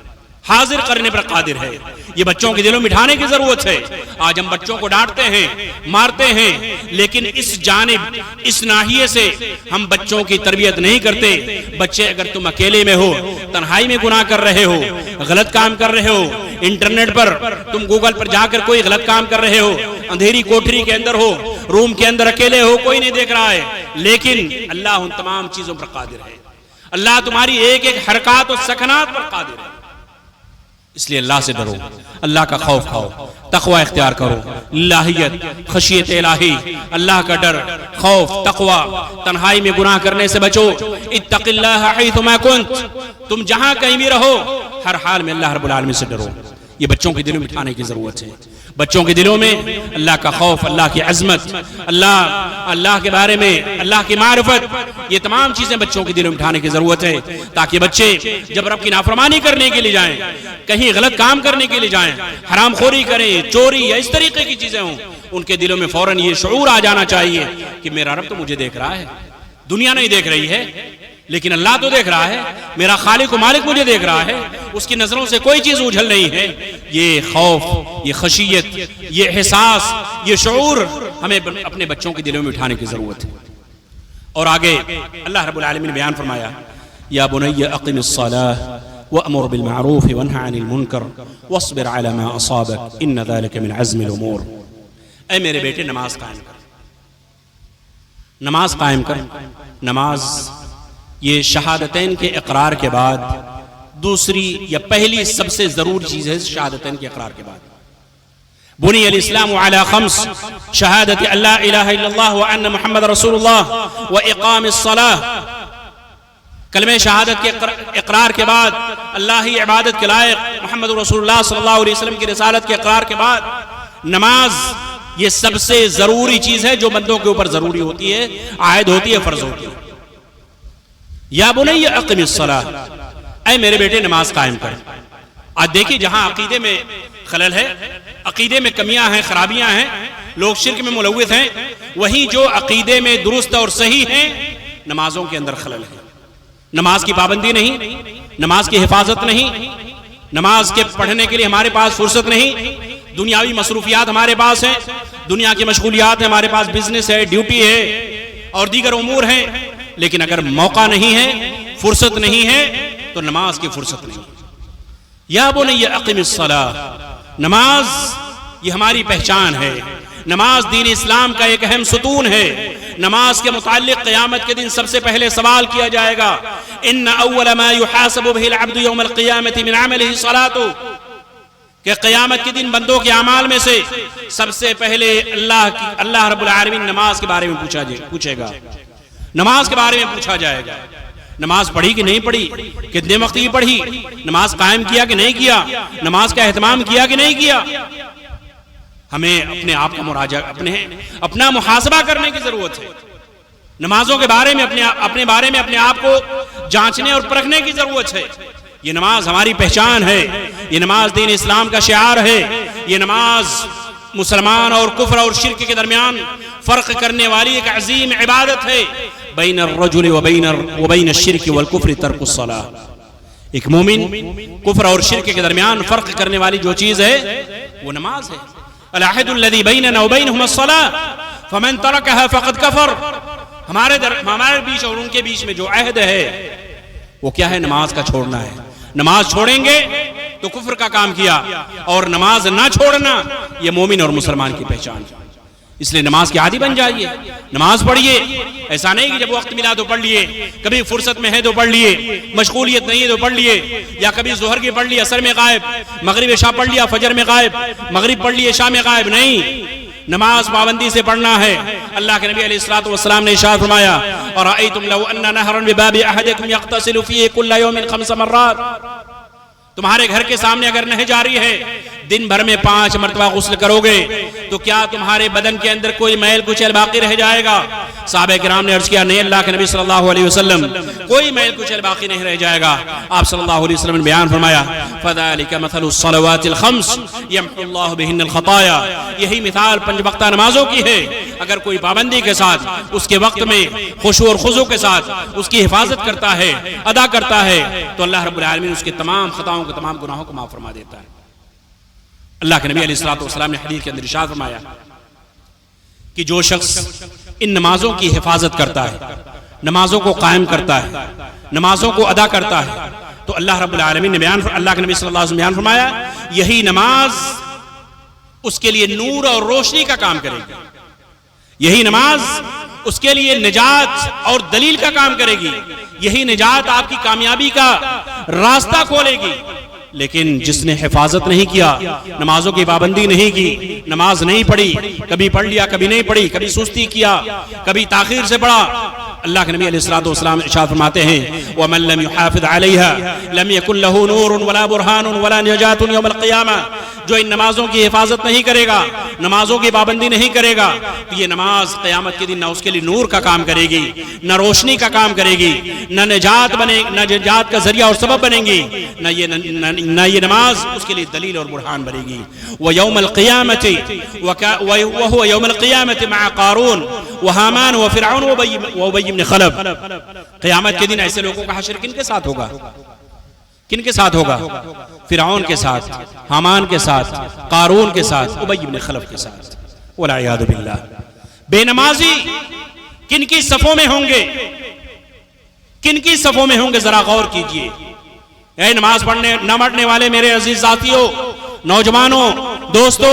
حاضر کرنے پر قادر ہے۔ یہ بچوں کے دلوں میں بٹھانے کی ضرورت ہے۔ آج ہم بچوں کو ڈانٹتے ہیں، مارتے ہیں، لیکن اس جانب، اس ناحیے سے ہم بچوں کی تربیت نہیں کرتے۔ بچے اگر تم اکیلے میں ہو، تنہائی میں گناہ کر رہے ہو، غلط کام کر رہے ہو، انٹرنیٹ پر تم گوگل پر جا کر کوئی غلط کام کر رہے ہو، اندھیری کوٹری کے اندر ہو، روم کے اندر اکیلے ہو، کوئی نہیں دیکھ رہا ہے، لیکن اللہ ان تمام چیزوں پر قادر ہے۔ اللہ تمہاری ایک ایک حرکات و سکنات پر قادر ہے۔ اس لیے اللہ سے ڈرو، اللہ کا خوف کھاؤ، تقوی اختیار کرو، الہیت، خشیت الہی، اللہ کا ڈر، خوف، تقوی، تنہائی میں گناہ کرنے سے بچو۔ اتق اللہ حیثما کنت، تم جہاں کہیں بھی رہو، ہر حال میں اللہ رب العالمین سے ڈرو۔ یہ بچوں کے دلوں میں بٹھانے کی ضرورت ہے۔ بچوں کے دلوں میں اللہ کا خوف، اللہ کی عظمت، اللہ کے بارے میں، اللہ کی معرفت، یہ تمام چیزیں بچوں کے دلوں میں بٹھانے کی ضرورت ہے، تاکہ بچے جب رب کی نافرمانی کرنے کے لیے جائیں، کہیں غلط کام کرنے کے لیے جائیں، حرام خوری کریں، چوری یا اس طریقے کی چیزیں ہوں، ان کے دلوں میں فوراً یہ شعور آ جانا چاہیے کہ میرا رب تو مجھے دیکھ رہا ہے، دنیا نہیں دیکھ رہی ہے لیکن اللہ تو دیکھ رہا ہے، میرا خالق و مالک مجھے دیکھ رہا ہے، اس کی نظروں سے کوئی چیز اوجھل نہیں ہے۔ یہ خوف، یہ خشیت، یہ احساس، یہ شعور ہمیں اپنے بچوں کے دلوں میں اٹھانے کی ضرورت ہے۔ اور آگے اللہ رب العالمین نے بیان فرمایا یا بنی اقم الصلاة وأمر بالمعروف وانهى عن المنکر واصبر على ما اصابك ان ذلك من عزم الامور۔ اے میرے بیٹے، نماز قائم کر، نماز قائم کر۔ نماز یہ شہادتین کے اقرار کے بعد دوسری یا پہلی سب سے ضروری چیز ہے۔ شہادتین کے اقرار کے بعد بنی الاسلام علی خمس، شہادت اللہ الہ الا اللہ وان محمد رسول اللہ واقام الصلاة۔ کلمہ شہادت کے اقرار کے بعد، اللہ ہی عبادت کے لائق، محمد رسول اللہ صلی اللہ علیہ وسلم کی رسالت کے اقرار کے بعد نماز یہ سب سے ضروری چیز ہے جو بندوں کے اوپر ضروری ہوتی ہے، عائد ہوتی ہے، فرض ہوتی ہے۔ یا بنی اقم الصلاة، اے میرے بیٹے نماز قائم کر۔ آج دیکھیں جہاں عقیدے میں خلل ہے، عقیدے میں کمیاں ہیں، خرابیاں ہیں، لوگ شرک میں ملوث ہیں، وہیں جو عقیدے میں درست اور صحیح ہیں، نمازوں کے اندر خلل ہے۔ نماز کی پابندی نہیں، نماز کی حفاظت نہیں، نماز کے پڑھنے کے لیے ہمارے پاس فرصت نہیں، دنیاوی مصروفیات ہمارے پاس ہیں، دنیا کی مشغولیات ہیں ہمارے پاس، بزنس ہے، ڈیوٹی ہے اور دیگر امور ہیں، لیکن اگر موقع نہیں ہے، فرصت نہیں ہے تو نماز کی فرصت نہیں۔ یا بنی اقم الصلاة، نماز یہ ہماری پہچان ہے، نماز دین اسلام کا ایک اہم ستون ہے۔ نماز کے متعلق قیامت کے دن سب سے پہلے سوال کیا جائے گا، ان اول ما يحاسب به العبد يوم القيامة من عمله صلاته، کہ قیامت کے دن بندوں کے اعمال میں سے سب سے پہلے اللہ رب العالمین نماز کے بارے میں پوچھے گا، نماز کے بارے میں پوچھا جائے گا۔ نماز پڑھی کہ نہیں پڑھی، کتنے وقت کی پڑھی، نماز قائم کیا کہ نہیں کیا، نماز کا اہتمام کیا کہ نہیں کیا۔ ہمیں اپنے آپ کا مراجعہ اپنا محاسبہ کرنے کی ضرورت ہے. نمازوں کے بارے میں اپنے آپ کو جانچنے اور پرکھنے کی ضرورت ہے. یہ نماز ہماری پہچان ہے، یہ نماز دین اسلام کا شعار ہے، یہ نماز مسلمان اور کفر اور شرک کے درمیان فرق کرنے والی ایک عظیم عبادت ہے. بین الرجل وبین الشرک والکفر ترک الصلاۃ. ایک مومن کفر اور شرک کے درمیان فرق کرنے والی جو چیز ہے وہ نماز ہے. العہد الذی بیننا وبینہم الصلاۃ فمن ترکها فقد کفر. ہمارے بیچ اور ان کے بیچ میں جو عہد ہے وہ کیا ہے؟ نماز کا چھوڑنا ہے. نماز چھوڑیں گے تو کفر کا کام کیا، اور نماز نہ چھوڑنا یہ مومن اور مسلمان کی پہچان ہے. اس لیے نماز کے عادی بن جائیے، نماز پڑھیے. ایسا نہیں کہ جب وقت ملا تو پڑھ لیے، کبھی فرصت میں ہے تو پڑھ لیے، مشغولیت نہیں ہے تو پڑھ لیے، یا کبھی ظہر کی پڑھ لی عصر میں غائب، مغرب عشاء پڑھ لیا فجر میں غائب، مغرب پڑھ لی عشاء میں غائب. نہیں، نماز پابندی سے پڑھنا ہے. اللہ کے نبی علیہ الصلوۃ والسلام نے ارشاد فرمایا: اَرَأَيْتُمْ لَوْ أَنَّ نَهْرًا بِبَابِ أَحَدِكُمْ يَغْتَسِلُ فِيهِ كُلَّ يَوْمٍ 5 مرات. تمہارے گھر کے سامنے اگر نہر جاری ہے، دن بھر میں 5 مرتبہ غسل کرو گے تو کیا تمہارے بدن کے اندر کوئی میل کچیل باقی رہ جائے گا؟ صحابہ کرام نے عرض کیا: نہیں اللہ کے نبی صلی اللہ علیہ وسلم، کوئی میل کچیل باقی نہیں رہ جائے گا. آپ صلی اللہ علیہ وسلم نے بیان فرمایا: فَذَلِكَ مَثَلُ الصَّلَوَاتِ الْخَمْسِ يَمْحُو اللَّهُ بِهِنَّ الْخَطَايَا. یہی مثال 5 وقتہ نمازوں کی ہے. اگر کوئی پابندی کے ساتھ اس کے وقت میں خشوع اور خضوع کے ساتھ اس کی حفاظت کرتا ہے، ادا کرتا ہے، تو اللہ رب العالمین اس کے تمام خطاؤں کو، تمام گناہوں کو معاف فرما دیتا ہے. اللہ کے نبی علیہ الصلوۃ والسلام نے حدیث کے اندر ارشاد فرمایا کہ جو شخص ان نمازوں کی حفاظت کرتا ہے، نمازوں کو قائم کرتا ہے، نمازوں کو ادا کرتا ہے، تو اللہ رب العالمین نے اللہ کے نبی صلی اللہ علیہ وسلم بیان فرمایا یہی نماز اس کے لیے نور اور روشنی کا کام کرے گی. یہی نماز اس کے لیے نجات اور دلیل کا کام کرے گی. یہی نجات آپ کی کامیابی کا راستہ کھولے گی. لیکن جس نے حفاظت نہیں کیا، نمازوں کی پابندی نہیں کی، نماز نہیں پڑھی، کبھی پڑھ لیا کبھی نہیں پڑھی، کبھی سستی کیا، کبھی تاخیر سے پڑھا، اللہ کے نبی علیہ الصلوۃ والسلام ارشاد فرماتے ہیں: وَمَن لَّمْ يُحَافِظْ عَلَيْهَا لَمْ يَكُن لَّهُ نُورٌ وَلَا بُرْهَانٌ وَلَا نِجَاةٌ يَوْمَ الْقِيَامَةِ. جو ان نمازوں کی حفاظت نہیں کرے گا، نمازوں کی پابندی نہیں کرے گا، تو یہ نماز قیامت کے دن نہ اس کے لیے نور کا کام کرے گی، نہ روشنی کا کام کرے گی، نہ نجات کا ذریعہ اور سبب بنے گی، نہ یہ نماز اس کے لیے دلیل اور برہان بنے گی. وَيَوْمَ الْقِيَامَةِ وَهُوَ يَوْمَ الْقِيَامَةِ مَعَ قَارُونَ وَهَامَانَ وَفِرْعَوْنَ وَأُبَيِّ بن خلف. قیامت کے دن ایسے لوگوں کا حشر کن کے ساتھ ہوگا؟ کن کے ساتھ ہوگا؟ فرعون کے ساتھ، حامان کے ساتھ، قارون کے ساتھ، ابی بن خلف کے ساتھ. والعیاذ باللہ. بے نمازی کن کی صفوں میں ہوں گے؟ کن کی صفوں میں ہوں گے؟ ذرا غور کیجئے. اے نماز پڑھنے نہ پڑھنے والے میرے عزیز ساتھیوں، نوجوانوں، دوستو،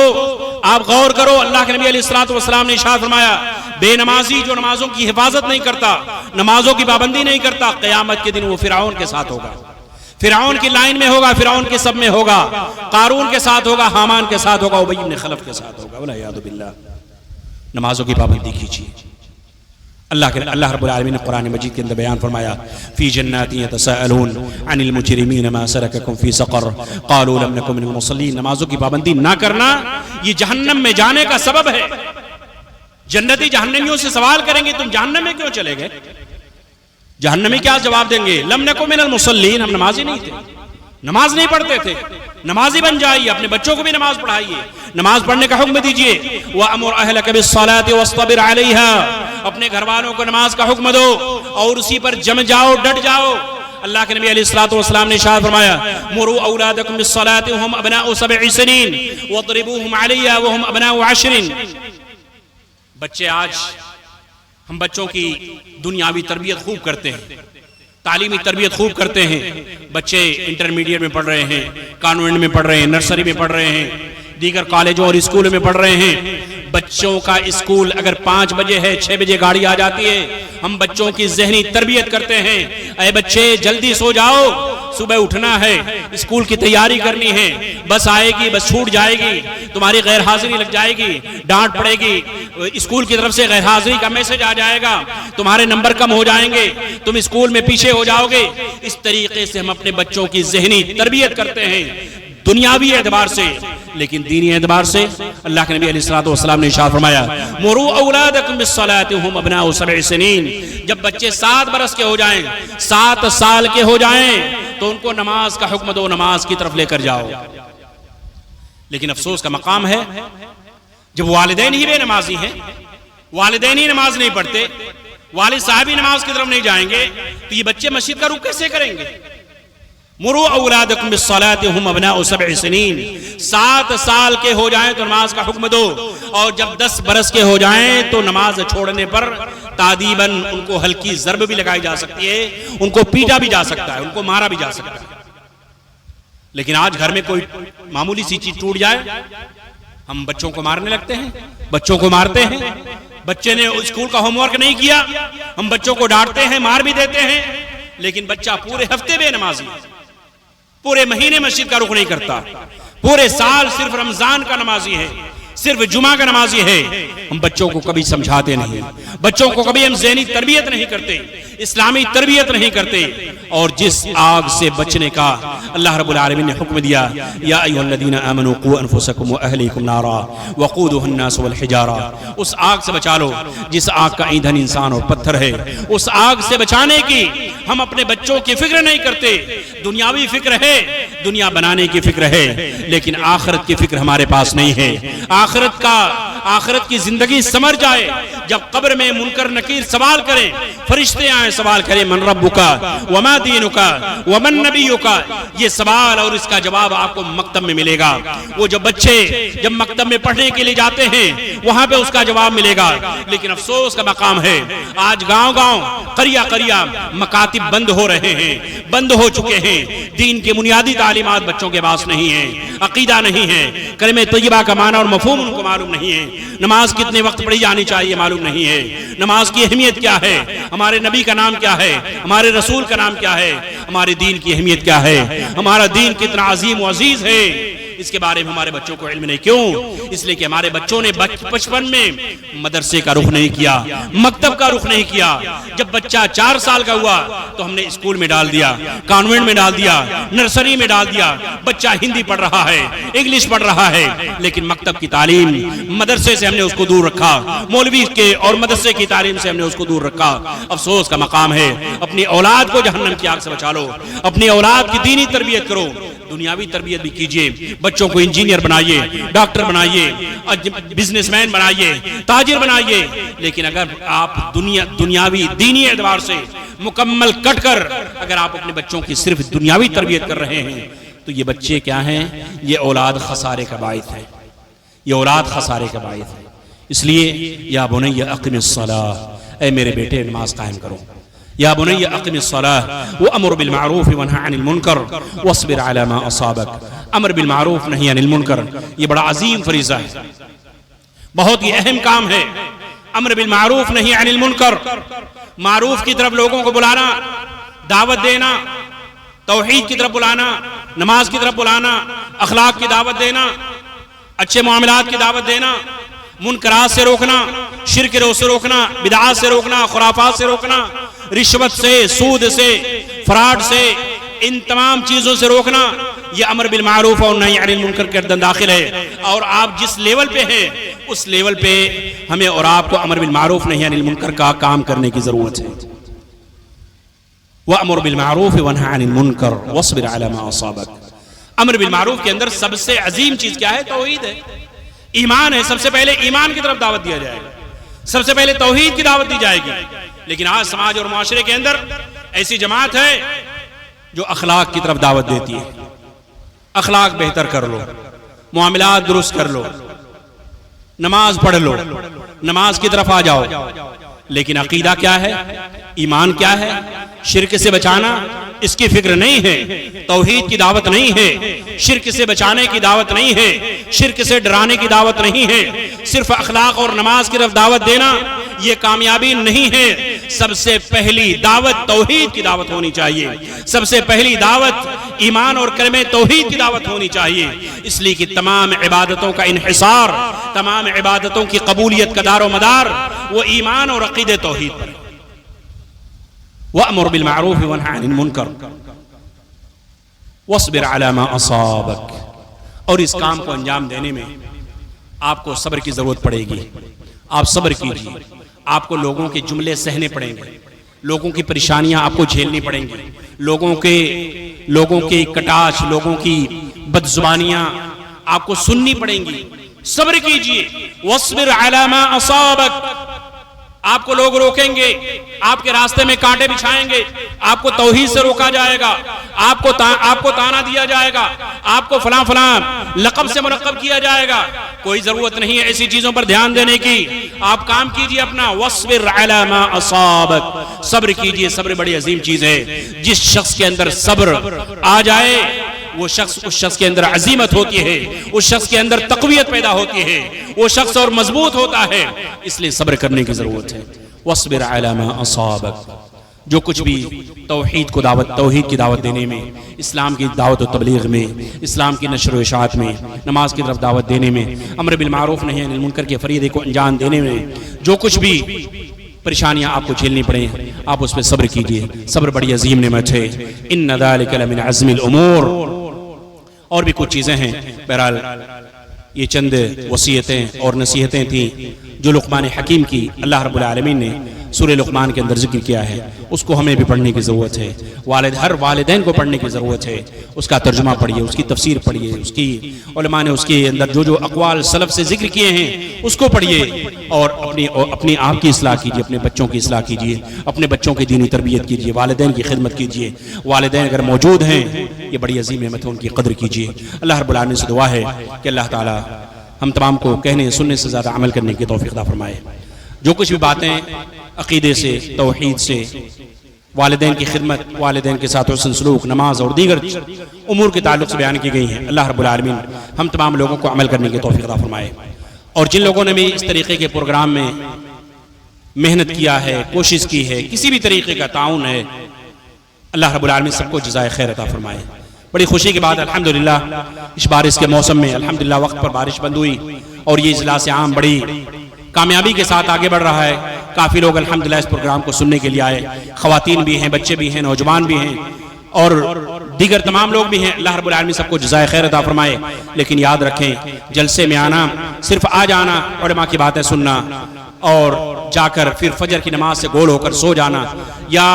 آپ غور کرو. اللہ کے نبی علیہ الصلوۃ والسلام نے ارشاد فرمایا بے نمازی جو نمازوں کی حفاظت نہیں کرتا، نمازوں کی پابندی نہیں کرتا، قیامت کے دن وہ فرعون کے ساتھ ہوگا، فرعون کی لائن میں ہوگا، فرعون کے سب میں ہوگا، قارون کے ساتھ ہوگا، حامان کے ساتھ ہوگا، ابی بن خلف کے ساتھ ہوگا. والعیاذ باللہ. نمازوں کی پابندی کیجیے. اللہ رب العالمین نے قرآن مجید کے اندر بیان فرمایا فی جنات یتساءلون عن المجرمین ما سلککم فی سقر قالوا لم نکن من المصلین. نمازوں کی پابندی نہ کرنا یہ جہنم میں جانے کا سبب ہے. جنتی جہنمیوں سے سوال کریں گے تم جہنم میں کیوں چلے گئے؟ جہنمی کیا جواب دیں گے؟ لم نکن من المصلین، ہم نمازی نہیں تھے، نماز نہیں پڑھتے تھے. نمازی بن جائیے، اپنے بچوں کو بھی نماز پڑھائیے، نماز پڑھنے کا حکم دیجئے. وَأَمُرْ أَهْلَكَ بِالصَّلَاةِ وَاصْطَبِرْ عَلَيْهَا. اپنے گھر والوں کو نماز کا حکم دو اور اسی پر جم جاؤ، ڈٹ جاؤ. اللہ کے نبی علیہ الصلوۃ والسلام نے ارشاد فرمایا مُرُوا أَوْلَادَكُمْ بِالصَّلَاةِ وَهُمْ أَبْنَاءُ 7 سنين وَاضْرِبُوهُمْ عَلَيْهَا وَهُمْ أَبْنَاءُ 10. بچے آج ہم بچوں کی دنیاوی تربیت خوب کرتے ہیں، تعلیمی تربیت خوب کرتے ہیں. بچے انٹرمیڈیٹ میں پڑھ رہے ہیں، کانوینٹ میں پڑھ رہے ہیں، نرسری میں پڑھ رہے ہیں، دیگر کالجوں اور اسکولوں میں پڑھ رہے ہیں. بچوں کا اسکول اگر 5 بجے ہے، 6 بجے گاڑی آ جاتی ہے، ہم بچوں کی ذہنی تربیت کرتے ہیں. اے بچے جلدی سو جاؤ، صبح اٹھنا ہے، اسکول کی تیاری کرنی ہے، بس آئے گی، بس چھوٹ جائے گی، تمہاری غیر حاضری لگ جائے گی، ڈانٹ پڑے گی، اسکول کی طرف سے غیر حاضری کا میسج آ جائے گا، تمہارے نمبر کم ہو جائیں گے، تم اسکول میں پیچھے ہو جاؤ گے. اس طریقے سے ہم اپنے بچوں کی ذہنی تربیت کرتے ہیں. دنیاوی اعتبار سے لیکن دینی اعتبار سے اللہ کے نبی علیہ الصلوۃ والسلام نے ارشاد فرمایا مروا اولادکم بالصلاۃ وهم ابناء 7 سنین، جب بچے 7 برس کے ہو جائیں، 7 سال کے ہو جائیں تو ان کو نماز کا حکم دو، نماز کی طرف لے کر جاؤ۔ لیکن افسوس کا مقام ہے جب والدین ہی بے نمازی ہیں، والدین ہی نماز نہیں پڑھتے، والد صاحب ہی نماز کی طرف نہیں جائیں گے تو یہ بچے مسجد کا رخ کیسے کریں گے؟ مروا اولادکم بالصلاۃ وهم ابناء 7 سنین، 7 سال کے ہو جائیں تو نماز کا حکم دو، اور جب 10 برس کے ہو جائیں تو نماز چھوڑنے پر تادیباً ان کو ہلکی ضرب بھی لگائی جا سکتی ہے، ان کو پیٹا بھی جا سکتا ہے، ان کو مارا بھی جا سکتا ہے۔ لیکن آج گھر میں کوئی معمولی سی چیز ٹوٹ جائے ہم بچوں کو مارنے لگتے ہیں، بچوں کو مارتے ہیں، بچے نے اسکول کا ہوم ورک نہیں کیا ہم بچوں کو ڈانٹتے ہیں، مار بھی دیتے ہیں، لیکن بچہ پورے ہفتے بے نمازی، پورے مہینے مسجد کا رخ نہیں کرتا، پورے سال صرف رمضان کا نمازی ہے، صرف جمعہ کا نمازی ہے۔ ہم بچوں کو کبھی سمجھاتے نہیں، بچوں کو کبھی ہم ذہنی تربیت نہیں کرتے، اسلامی تربیت نہیں کرتے، اور جس آگ سے بچنے کا اللہ رب العالمین نے حکم دیا یا ایھا الذین آمنوا قوا انفسکم واہلیکم نارا وقودها الناس والحجارہ، اس آگ سے بچا لو جس آگ کا ایندھن انسان اور پتھر ہے، اس آگ سے بچانے کی ہم اپنے بچوں کی فکر نہیں کرتے۔ دنیاوی فکر ہے، دنیا بنانے کی فکر ہے، لیکن آخرت کی فکر ہمارے پاس نہیں ہے۔ آخرت کی زندگی سمر جائے، جب قبر میں منکر نکیر سوال کریں، فرشتے آئیں سوال کریں من ربکا وما دینکا ومن نبیکا، یہ سوال اور اس کا جواب آپ کو مکتب میں ملے گا۔ وہ جو بچے جب مکتب میں پڑھنے کے لیے جاتے ہیں وہاں پہ اس کا جواب ملے گا، لیکن افسوس کا مقام ہے آج گاؤں گاؤں قریہ قریہ مکاتب بند ہو رہے ہیں، بند ہو چکے ہیں، دین کی بنیادی تعلیمات بچوں کے پاس نہیں ہیں، عقیدہ نہیں ہے، کلمہ طیبہ کا معنی اور مفہوم ان کو معلوم نہیں ہے، نماز کتنے وقت پڑھی جانی چاہیے معلوم نہیں ہے، نماز کی اہمیت کیا ہے، ہمارے نبی کا نام کیا ہے، ہمارے رسول کا نام کیا ہے، ہمارے دین کی اہمیت کیا ہے، ہمارا دین کتنا عظیم و عزیز ہے، اس کے بارے میں ہمارے بچوں کو علم نہیں۔ کیوں؟ اس لیے کہ ہمارے بچوں نے بچپن میں مدرسے کا رخ نہیں کیا، مکتب کا رخ نہیں کیا۔ جب بچہ 4 سال کا ہوا تو ہم نے اسکول میں ڈال دیا، کانوینٹ میں ڈال دیا، نرسری میں ڈال دیا، بچہ ہندی پڑھ رہا ہے، انگلش پڑھ رہا ہے، لیکن مکتب کی تعلیم، مدرسے سے ہم نے اس کو دور رکھا، مولوی کے اور مدرسے کی تعلیم سے ہم نے اس کو دور رکھا۔ افسوس کا مقام ہے، اپنی اولاد کو جہنم کی آگ سے بچا لو، اپنی اولاد کی دینی تربیت کرو، دنیاوی تربیت بھی کیجئے، بچوں کو انجینئر بنائیے، ڈاکٹر بنائیے، بزنس مین بنائیے، تاجر بنائیے، لیکن اگر آپ دنیاوی دینی اعتبار سے مکمل کٹ کر اگر آپ اپنے بچوں کی صرف دنیاوی تربیت کر رہے ہیں تو یہ بچے کیا ہیں؟ یہ اولاد خسارے کا باعث ہے، یہ اولاد خسارے کا باعث ہے۔ اس لیے یا بنی اقم الصلاۃ، اے میرے بیٹے نماز قائم کرو، یا بنی اقم الصلاۃ وامر بالمعروف وانہی عن المنکر واصبر علی ما اصابک۔ امر بالمعروف نہی عن المنکر، یہ بڑا عظیم فریضہ ہے، بہت ہی اہم کام ہے۔ امر بالمعروف نہی عن المنکر، معروف کی طرف لوگوں کو بلانا، دعوت دینا، توحید کی طرف بلانا، نماز کی طرف بلانا، اخلاق کی دعوت دینا، اچھے معاملات کی دعوت دینا، منکرات سے روکنا، شرک سے روکنا، بدعات سے روکنا، خرافات سے روکنا، رشوت سے، سود سے، فراڈ سے، ان تمام چیزوں سے روکنا، یہ امر بالمعروف اور نہی عن المنکر کے اندر داخل ہے۔ اور آپ جس لیول پہ ہیں اس لیول پہ ہمیں اور آپ کو امر بالمعروف نہی عن المنکر کا کام کرنے کی ضرورت ہے۔ وَأَمُرْ بِالْمَعْرُوفِ وَانْهَ عَنِ الْمُنْكَرِ وَاصْبِرْ عَلَى مَا أَصَابَكَ۔ امر بالمعروف کے اندر سب سے عظیم چیز کیا ہے؟ توحید ہے، ایمان ہے۔ سب سے پہلے ایمان کی طرف دعوت دیا جائے گا، سب سے پہلے توحید کی دعوت دی جائے گی۔ لیکن آج سماج اور معاشرے کے اندر ایسی جماعت ہے جو اخلاق کی طرف دعوت دیتی ہے، اخلاق بہتر کر لو، معاملات درست کر لو، نماز پڑھ لو، نماز کی طرف آ جاؤ، لیکن عقیدہ کیا ہے، ایمان کیا ہے، شرک سے بچانا اس کی فکر نہیں ہے، توحید کی دعوت نہیں ہے، شرک سے بچانے کی دعوت نہیں ہے، شرک سے ڈرانے کی دعوت نہیں ہے، صرف اخلاق اور نماز کی طرف دعوت دینا یہ کامیابی نہیں ہے۔ سب سے پہلی دعوت توحید کی دعوت ہونی چاہیے، سب سے پہلی دعوت ایمان اور کلمہ توحید کی دعوت ہونی چاہیے، اس لیے کہ تمام عبادتوں کا انحصار، تمام عبادتوں کی قبولیت کا دار و مدار وہ ایمان اور عقیدہ توحید پر۔ وَأَمُرْ بِالْمَعْرُوفِ وَانْهَ عَنِ الْمُنْكَرِ وَاصْبِرْ عَلَى مَا أَصَابَكَ۔ اور اس کام کو انجام دینے میں آپ کو صبر کی ضرورت پڑے گی. آپ صبر کیجیے. آپ کو لوگوں کے جملے سہنے پڑیں گے, لوگوں کی پریشانیاں آپ کو جھیلنی پڑیں گی, لوگوں کے کٹاچ, لوگوں کی بدزبانیاں آپ کو سننی پڑیں گی. صبر کیجیے. وَاصْبِرْ عَلَى مَا أَصَابَكَ. آپ کو لوگ روکیں گے, آپ کے راستے میں کانٹے بچھائیں گے, آپ کو توحید سے روکا جائے گا, آپ کو تانا دیا جائے گا, آپ کو فلاں فلاں لقب سے ملقب کیا جائے گا. کوئی ضرورت نہیں ہے ایسی چیزوں پر دھیان دینے کی. آپ کام کیجئے اپنا. وَاصْبِرْ عَلَى مَا أَصَابَكَ. صبر کیجئے. صبر بڑی عظیم چیز ہے. جس شخص کے اندر صبر آ جائے وہ شخص, اس شخص کے اندر عزیمت ہوتی ہے, اس شخص کے اندر تقویت پیدا ہوتی ہے, وہ شخص اور مضبوط ہوتا ہے. اس لیے صبر کرنے کی ضرورت ہے. وَاصْبِرْ عَلَى مَا أَصَابَكَ. جو کچھ بھی توحید کی دعوت دینے میں, اسلام کی دعوت و تبلیغ میں, اسلام کی نشر و اشاعت میں, نماز کی طرف دعوت دینے میں, امر بالمعروف نہی عن المنکر کے فریضے کو انجام دینے میں, جو کچھ بھی پریشانیاں آپ کو جھیلنی پڑیں, آپ اس پہ صبر کیجئے. صبر بڑی عظیم نعمت ہے. إِنَّ ذَلِكَ لَمِنْ عَزْمِ الْأُمُورِ. اور بھی کچھ چیزیں ہیں. بہرحال یہ چند وصیتیں اور نصیحتیں تھیں جو لقمان حکیم کی اللہ رب العالمین نے سورہ لقمان کے اندر ذکر کیا ہے. اس کو ہمیں بھی پڑھنے کی ضرورت ہے. ہر والدین کو پڑھنے کی ضرورت ہے. اس کا ترجمہ پڑھیے, اس کی تفسیر پڑھیے, اس کی علماء نے اس کے اندر جو اقوال سلف سے ذکر کیے ہیں اس کو پڑھیے, اور اپنی آپ کی اصلاح کیجیے, اپنے بچوں کی اصلاح کیجیے, اپنے بچوں کی دینی تربیت کیجیے, والدین کی خدمت کیجیے. والدین اگر موجود ہیں یہ بڑی عظیم نعمت ہے, ان کی قدر کیجیے. اللہ رب العالمین سے دعا ہے کہ اللہ تعالی ہم تمام کو کہنے سننے سے زیادہ عمل کرنے کی توفیق عطا فرمائے. جو کچھ بھی باتیں عقیدے سے, توحید سے, والدین کی خدمت, والدین کے ساتھ حسن سلوک, نماز اور دیگر امور کے تعلق سے بیان کی گئی ہیں, اللہ رب العالمین ہم تمام لوگوں کو عمل کرنے کی توفیق عطا فرمائے. اور جن لوگوں نے بھی اس طریقے کے پروگرام میں محنت کیا ہے, کوشش کی ہے, کسی بھی طریقے کا تعاون ہے, اللہ رب العالمین سب کو جزائے خیر عطا فرمائے. بڑی خوشی کی بات الحمدللہ اس بارش کے موسم میں الحمدللہ وقت پر بارش بند ہوئی اور یہ اجلاس عام بڑی کامیابی کے ساتھ آگے بڑھ رہا ہے. کافی لوگ الحمدللہ اس پروگرام کو سننے کے لیے آئے, خواتین بھی ہیں, بچے بھی ہیں, نوجوان بھی ہیں اور دیگر تمام لوگ بھی ہیں. اللہ رب العالمین سب کو جزائے خیر عطا فرمائے. لیکن یاد رکھیں, جلسے میں آنا, صرف آ جانا, علماء کی باتیں سننا اور جا کر پھر فجر کی نماز سے گول ہو کر سو جانا, یا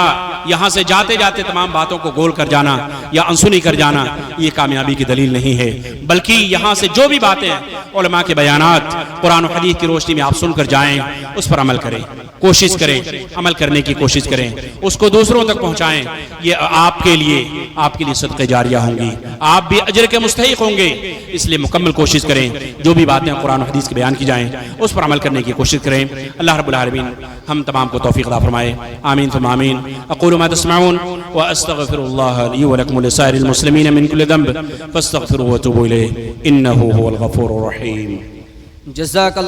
یہاں سے جاتے جاتے تمام باتوں کو گول کر جانا یا انسنی کر جانا, یہ کامیابی کی دلیل نہیں ہے. بلکہ یہاں سے جو بھی باتیں علماء کے بیانات قرآن و حدیث کی روشنی میں آپ سن کر جائیں, اس پر عمل کریں, کوشش کریں, عمل کرنے کی کوشش کریں, اس کو دوسروں تک پہنچائیں. یہ آپ کے لیے صدقہ جاریہ ہوں گی, آپ بھی اجر کے مستحق ہوں گے. اس لیے مکمل کوشش کریں, جو بھی باتیں قرآن و حدیث کے بیان کی جائیں اس پر عمل کرنے کی کوشش کریں. اللہ رب العالمین ہم تمام کو توفیق عطا فرمائے. آمین ثم آمین. اقول ما تسمعون واستغفر الله لي ولكم ولسائر المسلمين من كل ذنب فاستغفروه وتوبوا اليه انه هو الغفور الرحيم. جزاك الله.